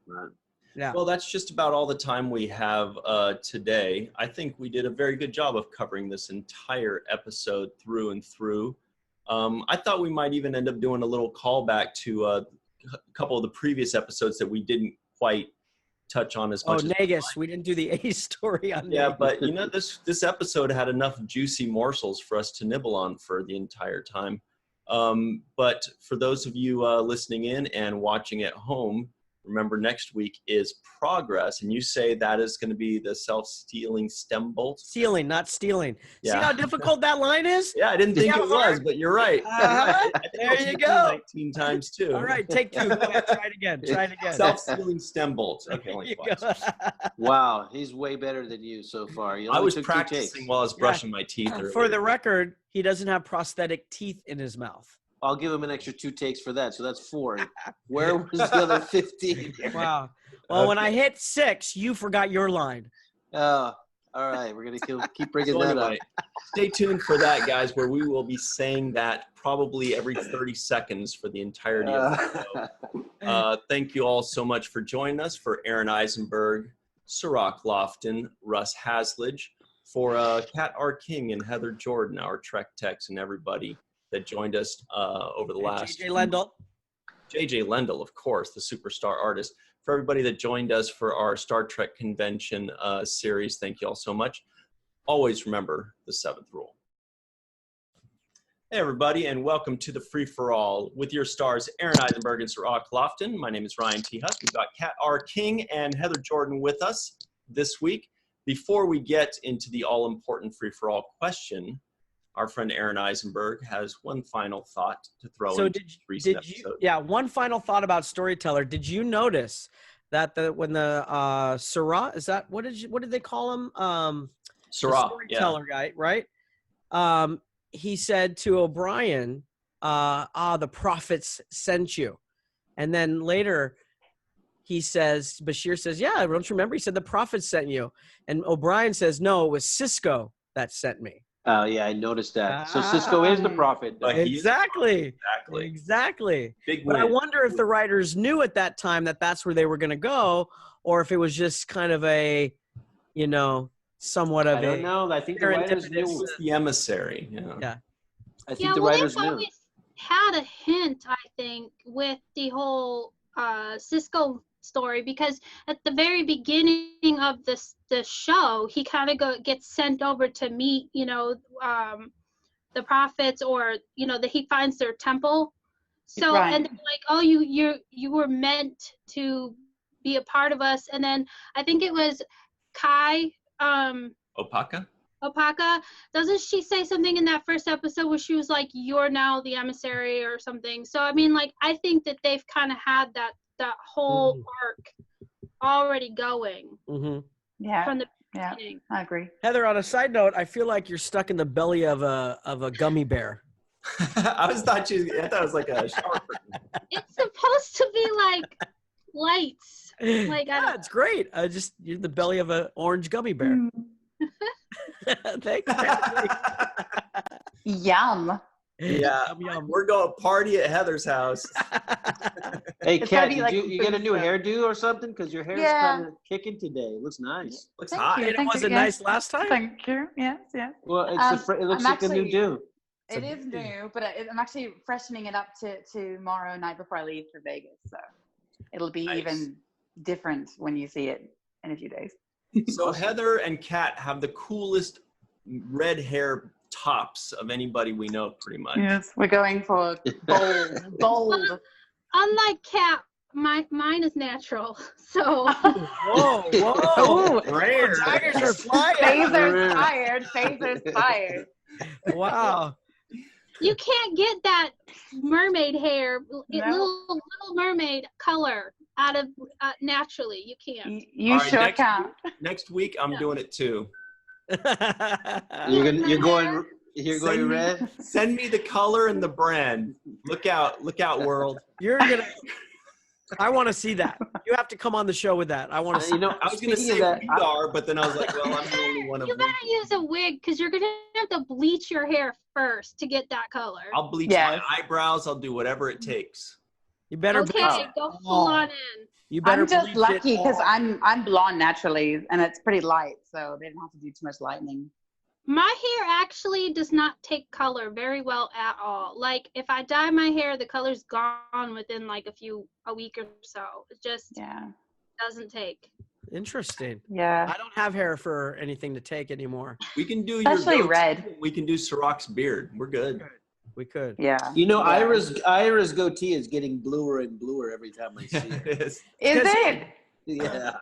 Right. Yeah. Well, that's just about all the time we have today. I think we did a very good job of covering this entire episode through and through. I thought we might even end up doing a little callback to a couple of the previous episodes that we didn't quite touch on as much. Negus. We didn't do the A story on Negus. But this episode had enough juicy morsels for us to nibble on for the entire time. But for those of you listening in and watching at home, remember next week is Progress, and you say that is going to be the self-stealing stem bolt? Stealing, not stealing. Yeah. See how difficult that line is? Yeah, I didn't think it was, but you're right. There you go. 19 times too. All right, take two. Go ahead, try it again. Self-stealing stem bolts. Okay, only twice. Wow, he's way better than you so far. I was practicing while I was brushing my teeth earlier. For the record, he doesn't have prosthetic teeth in his mouth. I'll give him an extra 2 takes for that, so that's 4. Where was the other 15? Wow. Well, when I hit 6, you forgot your line. All right. We're going to keep bringing that up. Stay tuned for that, guys, where we will be saying that probably every 30 seconds for the entirety of the show. Thank you all so much for joining us. For Aron Eisenberg, Cirroc Lofton, Russ Haslidge, for Kat R. King and Heather Jordan, our Trek techs, and everybody that joined us over the last... JJ Lendl. JJ Lendl, of course, the superstar artist. For everybody that joined us for our Star Trek convention series, thank you all so much. Always remember the 7th rule. Hey, everybody, and welcome to the Free-for-All with your stars, Aron Eisenberg and Cirroc Lofton. My name is Ryan T. Husk. We've got Kat R. King and Heather Jordan with us this week. Before we get into the all-important free-for-all question, our friend Aron Eisenberg has one final thought to throw into this recent episode. One final thought about Storyteller. Did you notice that when the Cirroc, is that what did they call him? Cirroc, Storyteller guy, right? He said to O'Brien, the prophets sent you. And then later Bashir says, yeah, don't you remember? He said the prophets sent you. And O'Brien says, no, it was Sisko that sent me. Oh, yeah, I noticed that. So Sisko is the prophet. Exactly. But I wonder if the writers knew at that time that that's where they were going to go, or if it was just kind of a, somewhat of I don't know. I think the writers knew. The Emissary. Yeah. I think the writers knew. Always had a hint, I think, with the whole Sisko story, because at the very beginning of the show, he kind of gets sent over to meet the prophets, or that he finds their temple. So Right. and they're like, oh, you were meant to be a part of us. And then I think it was Kai Opaka. Doesn't she say something in that first episode where she was like, you're now the emissary or something? So I mean, like, I think that they've kind of had that whole arc already going Yeah. from the Yeah. beginning. I agree. Heather, on a side note, I feel like you're stuck in the belly of a gummy bear. I thought it was like a shower curtain. It's supposed to be like lights. Like, Yeah, it's great. You're the belly of an orange gummy bear. Thanks. Yum. Yeah, Yum, yum. we're going party at Heather's house. Hey, It's Kat, gotta be did like you get a new food stuff. hairdo or something? Because your hair's Yeah. kind of kicking today. It looks nice. Looks Thank hot. you. And it Thank wasn't you, yeah. nice last time? Thank you. Yes, yes. Well, it looks I'm like a new actually- do. It is new, but I'm actually freshening it up to tomorrow night before I leave for Vegas. So it'll be Nice. even different when you see it in a few days. So Heather and Kat have the coolest red hair tops of anybody we know, pretty much. Yes, we're going for bold. unlike Kat, mine is natural. So Whoa, whoa. Oh, Rare. Tigers are flying. Phaser's fired. Phaser's fired. Wow. you can't get that mermaid hair, No. little mermaid color out of naturally. You can't. You All right, sure can. Next week, I'm doing it too. You're going Send me- red. Send me the color and the brand. Look out, world. I want to see that. You have to come on the show with that. I want to see. You know, I was going to speaking say of that, we are, but then I was like, well, I'm the only one of You them. better use a wig because you're gonna have to bleach your hair first to get that color. I'll bleach Yes. my eyebrows. I'll do whatever it takes. You better. Okay, bleach it. go full on in. You better. I'm just bleach it lucky because all. I'm blonde naturally, and it's pretty light, so they don't have to do too much lightening. My hair actually does not take color very well at all. Like if I dye my hair, the color's gone within like a week or so. It just Yeah. doesn't take. Interesting. Yeah. I don't have hair for anything to take anymore. We can do Especially your goatee. red. We can do Cirroc's beard. We're good. We could. Yeah. you know, Yeah. Ira's goatee is getting bluer and bluer every time I see it. Yes. Is Because it? Yeah.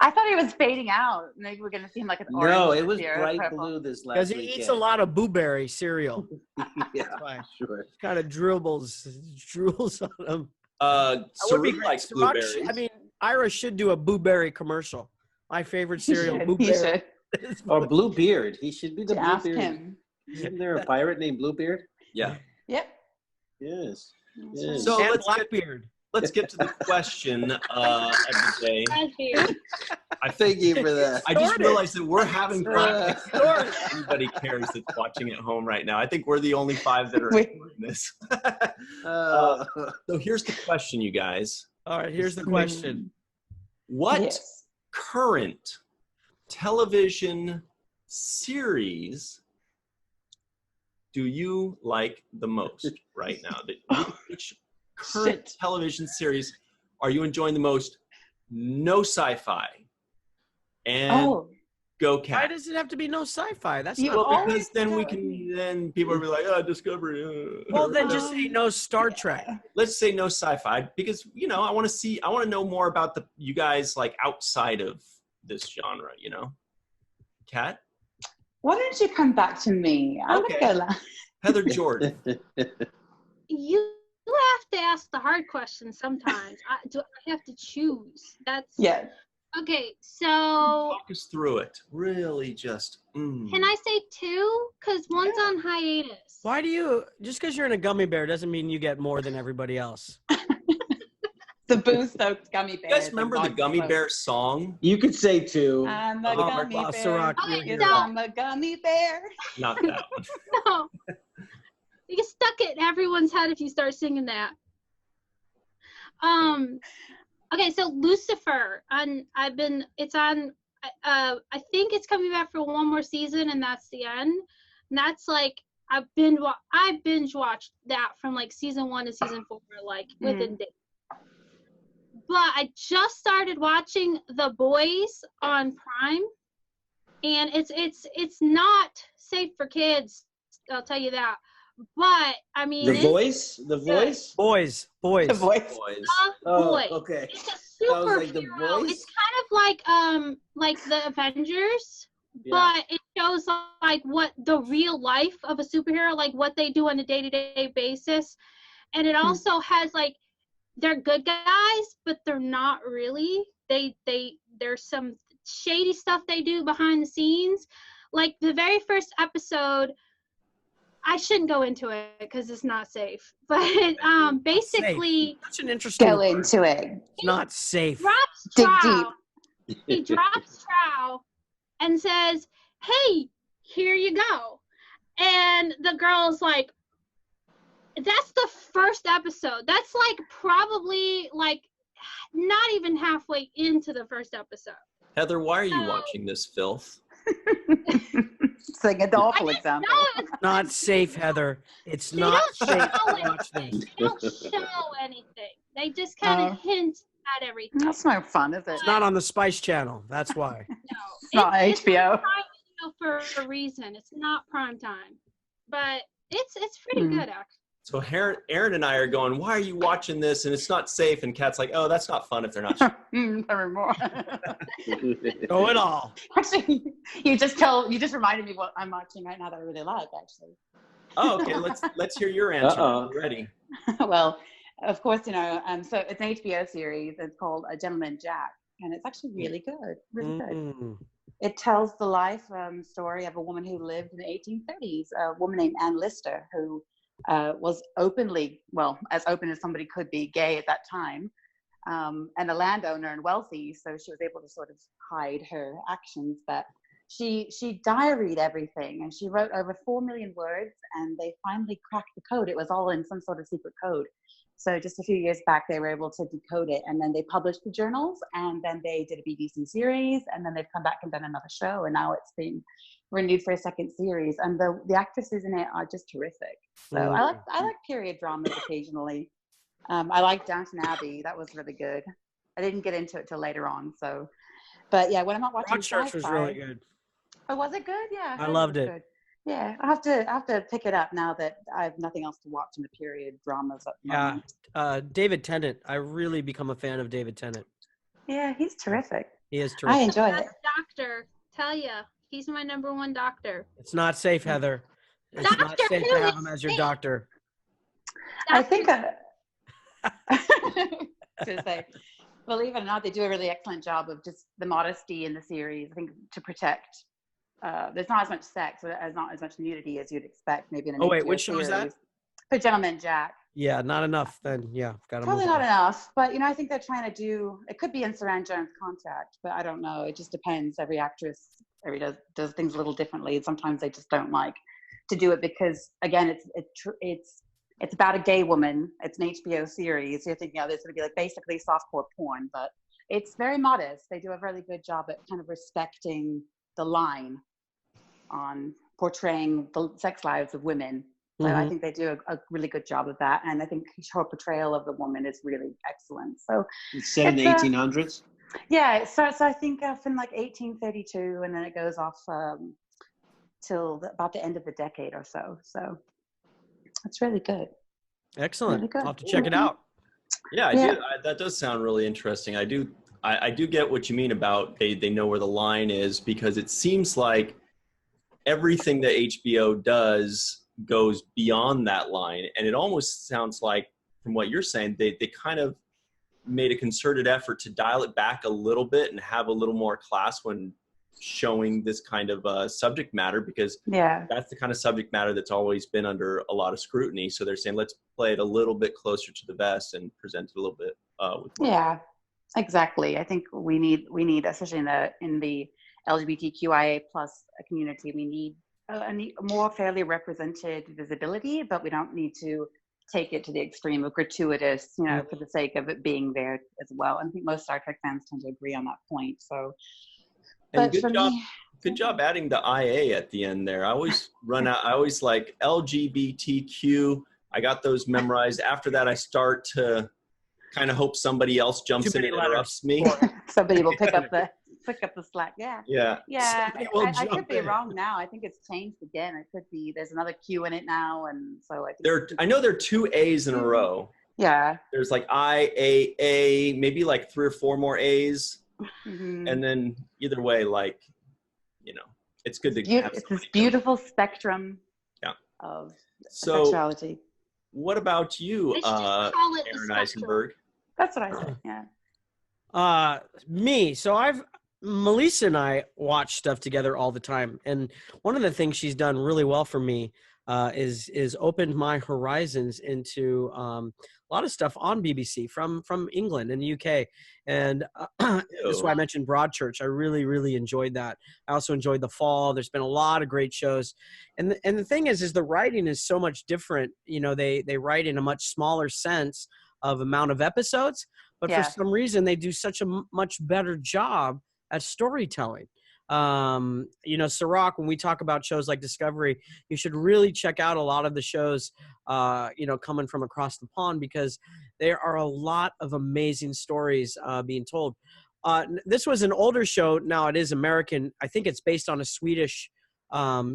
I thought it was fading out. Maybe we're gonna see him like an orange. No, it this was year, bright purple. blue this last Because he weekend. eats a lot of blueberry cereal. Yeah, That's why. sure. Kind of drools on him. Cirroc great. likes Cirroc blueberries. Ira should do a blueberry commercial. My favorite cereal, He blueberry. should. Or Bluebeard. He should be the To ask Bluebeard. him. Isn't there a pirate named Bluebeard? Yeah. Yep. Yes. That's Yes. So And let's get, Blackbeard. let's get to the question of the day. Red beard. Thank you for that. I just Started. realized that we're having fun. Started. Anybody cares that's watching at home right now. I think we're the only 5 that are Wait. enjoying this. Uh, So here's the question, you guys. All right, here's the question. What Yes. current television series do you like the most right now? Which current Shit. television series are you enjoying the most? No sci-fi. And Oh. go Why Cat. does it have to be no sci-fi? That's You not always Because then we tell me. can, then people will be like, oh, Discovery. Well, then just say no Star Trek. Let's say no sci-fi because, you know, I want to know more about you guys like outside of this genre, you know? Kat? Why don't you come back to me? I'm Okay. gonna go last. Heather Jordan. You have to ask the hard questions sometimes. Do I have to choose? That's Yes. okay. So Talk us through it. Really just. can I say 2? Because one's on hiatus. Why do you, just because you're in a gummy bear doesn't mean you get more than everybody else. The booze-soaked gummy bear. You guys remember the Gummy Bear song? you could say 2. I'm a Oh, gummy wow, bear. Cirroc, you're you're Okay, here. so- I'm a gummy bear. Not that one. No. You get stuck in everyone's head if you start singing that. Okay, so Lucifer it's on I think it's coming back for one more season and that's the end. And that's like I binge watched that from like season 1 to season 4 like within days. But I just started watching The Boys on Prime, and it's not safe for kids, I'll tell you that. But I mean, The voice? Boys. The voice? Boys. Boy. Okay. It's a I was superhero. like, The Voice? It's kind of like the Avengers, but it shows like what the real life of a superhero, like what they do on a day-to-day basis. And it also has like, they're good guys, but they're not really. There's some shady stuff they do behind the scenes. Like the very first episode, I shouldn't go into it because it's not safe. But basically, Such an interesting Go word. into it. It's not safe. drops Dig trow. He drops trow and says, "Hey, here you go." And the girl's like, that's the first episode. That's like probably like not even halfway into the first episode. Heather, why are you watching this filth? It's like an awful example. No, it's Not safe, Heather. It's They not don't safe show to watch this. They don't show anything. They just kind of hint at everything. That's no fun, is it? It's not on the Spice Channel. That's why. No, It's not it's HBO. on Prime Video for a reason. It's not prime time, but it's pretty good actually. So Aaron and I are going, why are you watching this? And it's not safe. And Kat's like, oh, that's not fun if they're not sure. Nevermore. Go it all. Actually, you just reminded me what I'm watching right now that I really like, actually. Oh, okay. Let's hear your answer. I'm ready. Well, of course, so it's an HBO series. It's called A Gentleman Jack, and it's actually really good, really good. It tells the life story of a woman who lived in the 1830s, a woman named Anne Lister, who was openly, well, as open as somebody could be, gay at that time, and a landowner and wealthy, so she was able to sort of hide her actions. But she diaried everything, and she wrote over 4 million words, and they finally cracked the code. It was all in some sort of secret code. So just a few years back, they were able to decode it, and then they published the journals, and then they did a BBC series, and then they've come back and done another show, and now it's been renewed for a second series. And the actresses in it are just terrific. So I like period dramas occasionally. I like Downton Abbey. That was really good. I didn't get into it till later on. So, but yeah, when I'm not watching Broadchurch was really good. Oh, was it good? Yeah, I loved it. Good. Yeah, I have to pick it up now that I have nothing else to watch in the period dramas at the moment. David Tennant. I really become a fan of David Tennant. Yeah, he's terrific. He is terrific. I enjoy it. Doctor, tell ya, he's my number one doctor. It's not safe, Heather. It's not Doctor safe Who to have is him as your safe. doctor. I think to say, believe it or not, they do a really excellent job of just the modesty in the series. I think to protect. There's not as much sex, not as much nudity as you'd expect, maybe in an HBO which show is that? The Gentleman Jack. Yeah, not enough. Then yeah, got to Probably move not on. enough, but I think they're trying to do. It could be in Saran Jones' contract, but I don't know. It just depends. Every actress, does things a little differently, and sometimes they just don't like to do it because, again, it's about a gay woman. It's an HBO series. So you're thinking, this would be like basically softcore porn, but it's very modest. They do a really good job at kind of respecting the line on portraying the sex lives of women. So I think they do a really good job of that. And I think her portrayal of the woman is really excellent. So It's set in the 1800s? Yeah, it starts, I think, off in like 1832, and then it goes off till about the end of the decade or so. So it's really good. Excellent. Really good. I'll have to check it out. Yeah, I do. That does sound really interesting. I do get what you mean about they know where the line is, because it seems like everything that HBO does goes beyond that line. And it almost sounds like, from what you're saying, they kind of made a concerted effort to dial it back a little bit and have a little more class when showing this kind of subject matter, because that's the kind of subject matter that's always been under a lot of scrutiny. So they're saying, let's play it a little bit closer to the vest and present it a little bit. Yeah, exactly. I think we need, especially in the LGBTQIA plus community, we need a more fairly represented visibility, but we don't need to take it to the extreme of gratuitous, for the sake of it being there as well. I think most Star Trek fans tend to agree on that point. So, and good job adding the IA at the end there. I always like LGBTQ. I got those memorized. After that, I start to kind of hope somebody else jumps in and interrupts me. Somebody will pick up the pick up the slack. Yeah. Yeah. Yeah. Somebody will I could jump be in. wrong now. I think it's changed again. It could be, there's another Q in it now. And so I think I know there are 2 A's in a row. yeah. There's like I-A-A, maybe like 3 or 4 more A's. Mhm. And then either way, like, you know, it's good to have It's this somebody beautiful spectrum Yeah. of So sexuality. what about you, They should just call it the Aron spectrum. Eisenberg? That's what I said. Yeah. Me. So Melissa and I watch stuff together all the time. And one of the things she's done really well for me is opened my horizons into a lot of stuff on BBC from England and the UK. And that's why I mentioned Broadchurch. I really, really enjoyed that. I also enjoyed The Fall. There's been a lot of great shows. And the thing is the writing is so much different. You know, they write in a much smaller sense of amount of episodes, but for some reason they do such a much better job at storytelling. You know, Cirroc, when we talk about shows like Discovery, you should really check out a lot of the shows, you know, coming from across the pond, because there are a lot of amazing stories being told. This was an older show. Now it is American. I think it's based on a Swedish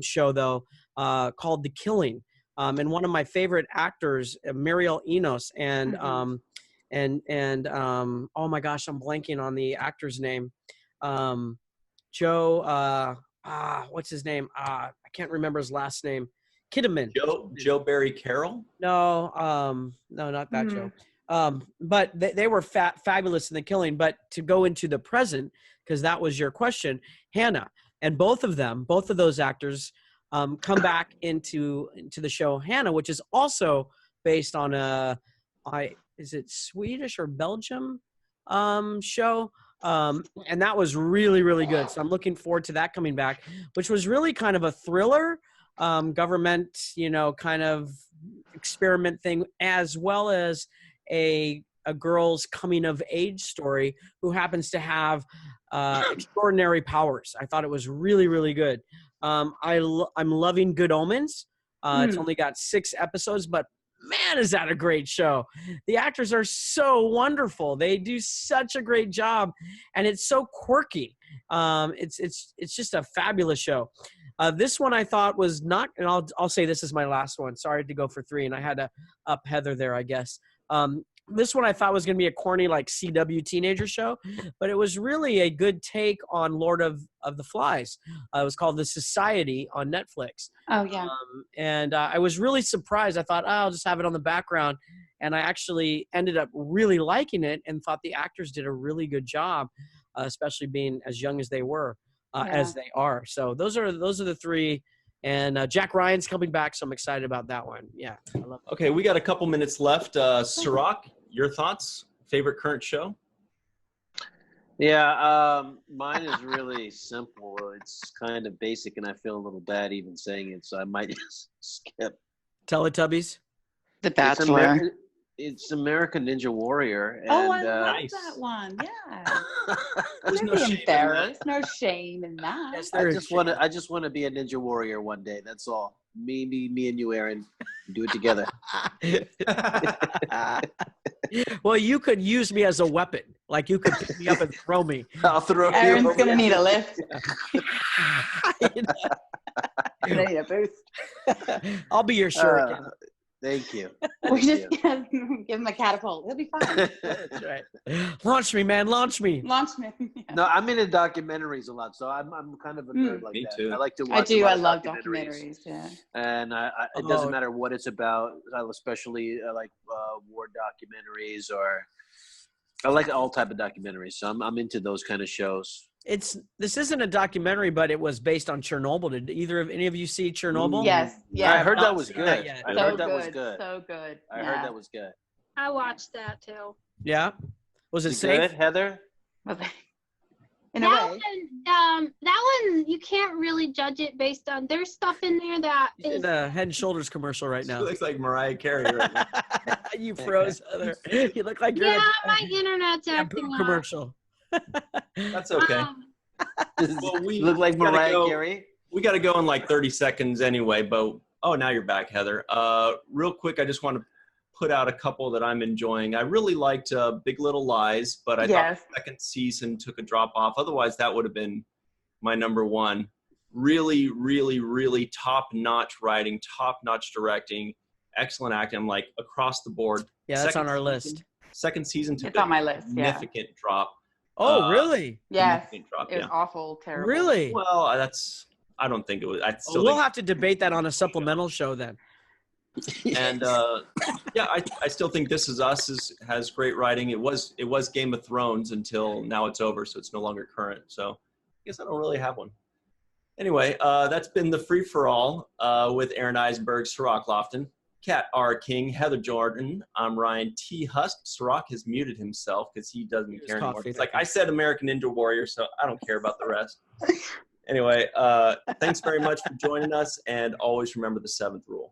show, though, called The Killing. And one of my favorite actors, Muriel Enos, and oh my gosh, I'm blanking on the actor's name. Joe, what's his name? I can't remember his last name. Kidman. Joe Barry Carroll? No, no, not that Joe. But they were fabulous in The Killing. But to go into the present, because that was your question, Hannah, and both of those actors come back into the show Hannah, which is also based on is it Swedish or Belgium show? And that was really, really good. So I'm looking forward to that coming back, which was really kind of a thriller, government, you know, kind of experiment thing, as well as a girl's coming of age story who happens to have extraordinary powers. I thought it was really, really good. I'm loving Good Omens. It's only got 6 episodes, but man, is that a great show. The actors are so wonderful. They do such a great job, and it's so quirky. It's just a fabulous show. This one I thought was not, and I'll say this is my last one. Sorry to go for 3, and I had to up Heather there, I guess. This one I thought was going to be a corny, like, CW teenager show, but it was really a good take on Lord of the Flies. It was called The Society on Netflix. Oh, yeah. And I was really surprised. I thought, I'll just have it on the background. And I actually ended up really liking it and thought the actors did a really good job, especially being as young as they were, as they are. So those are the 3. And Jack Ryan's coming back, so I'm excited about that one. Yeah, I love it. Okay, we got a couple minutes left. Cirroc, your thoughts? Favorite current show? Yeah, mine is really simple. It's kind of basic, and I feel a little bad even saying it, so I might just skip. Teletubbies? The Bachelor. It's American Ninja Warrior. And, I love Nice. that one. Yeah. There's Don't no be shame in embarrassed. No shame in that. Yes, I there is just want to be a Ninja Warrior one day. That's all. Me and you, Aaron, do it together. Well, you could use me as a weapon. Like, you could pick me up and throw me. I'll throw you Aaron's over. going to need a lift. You know? Gonna need a boost. I'll be your shuriken. Thank you. We Thank just give him a catapult. He'll be fine. That's right. Launch me, man. Launch me. Launch me. Yeah. No, I'm into documentaries a lot, so I'm kind of a nerd like Me that. too. I like to watch. I love documentaries. Yeah. And it doesn't matter what it's about. I especially like war documentaries, or I like all type of documentaries. So I'm into those kind of shows. This isn't a documentary, but it was based on Chernobyl. Did any of you see Chernobyl? Yes. Yeah. I heard that was seen that good. yet. I So heard that good. was good. So good. I heard that was good. I watched that too. Yeah. Was it Is safe? good, Heather? In a way. That one, you can't really judge it based on, there's stuff in there that She's is, in a Head and Shoulders commercial right She now. looks like Mariah Carey right now. You froze, Heather. You look like you're yeah, in my internet's a acting shampoo up. commercial. That's okay. Well, we Look like gotta Mariah go. Carey? We got to go in like 30 seconds anyway, but now you're back, Heather. Real quick, I just want to put out a couple that I'm enjoying. I really liked Big Little Lies, but I thought the second season took a drop off. Otherwise, that would have been my number one. Really, really, really top-notch writing, top-notch directing, excellent acting. I'm like across the board. Yeah, that's on our list. Second season took It's on my list. significant drop. Oh, really? Yes. Drop, it was awful, terrible. Really? Well, I don't think it was. I still we'll have to debate that on a supplemental show then. And yeah, I still think This Is Us has great writing. It was Game of Thrones until now it's over, so it's no longer current. So I guess I don't really have one. Anyway, that's been the free for all with Aron Eisenberg, Cirroc Lofton, Kat R. King, Heather Jordan. I'm Ryan T. Husk. Cirroc has muted himself because he doesn't care anymore. It's like I said, American Ninja Warrior, so I don't care about the rest. Anyway, thanks very much for joining us, and always remember the 7th rule.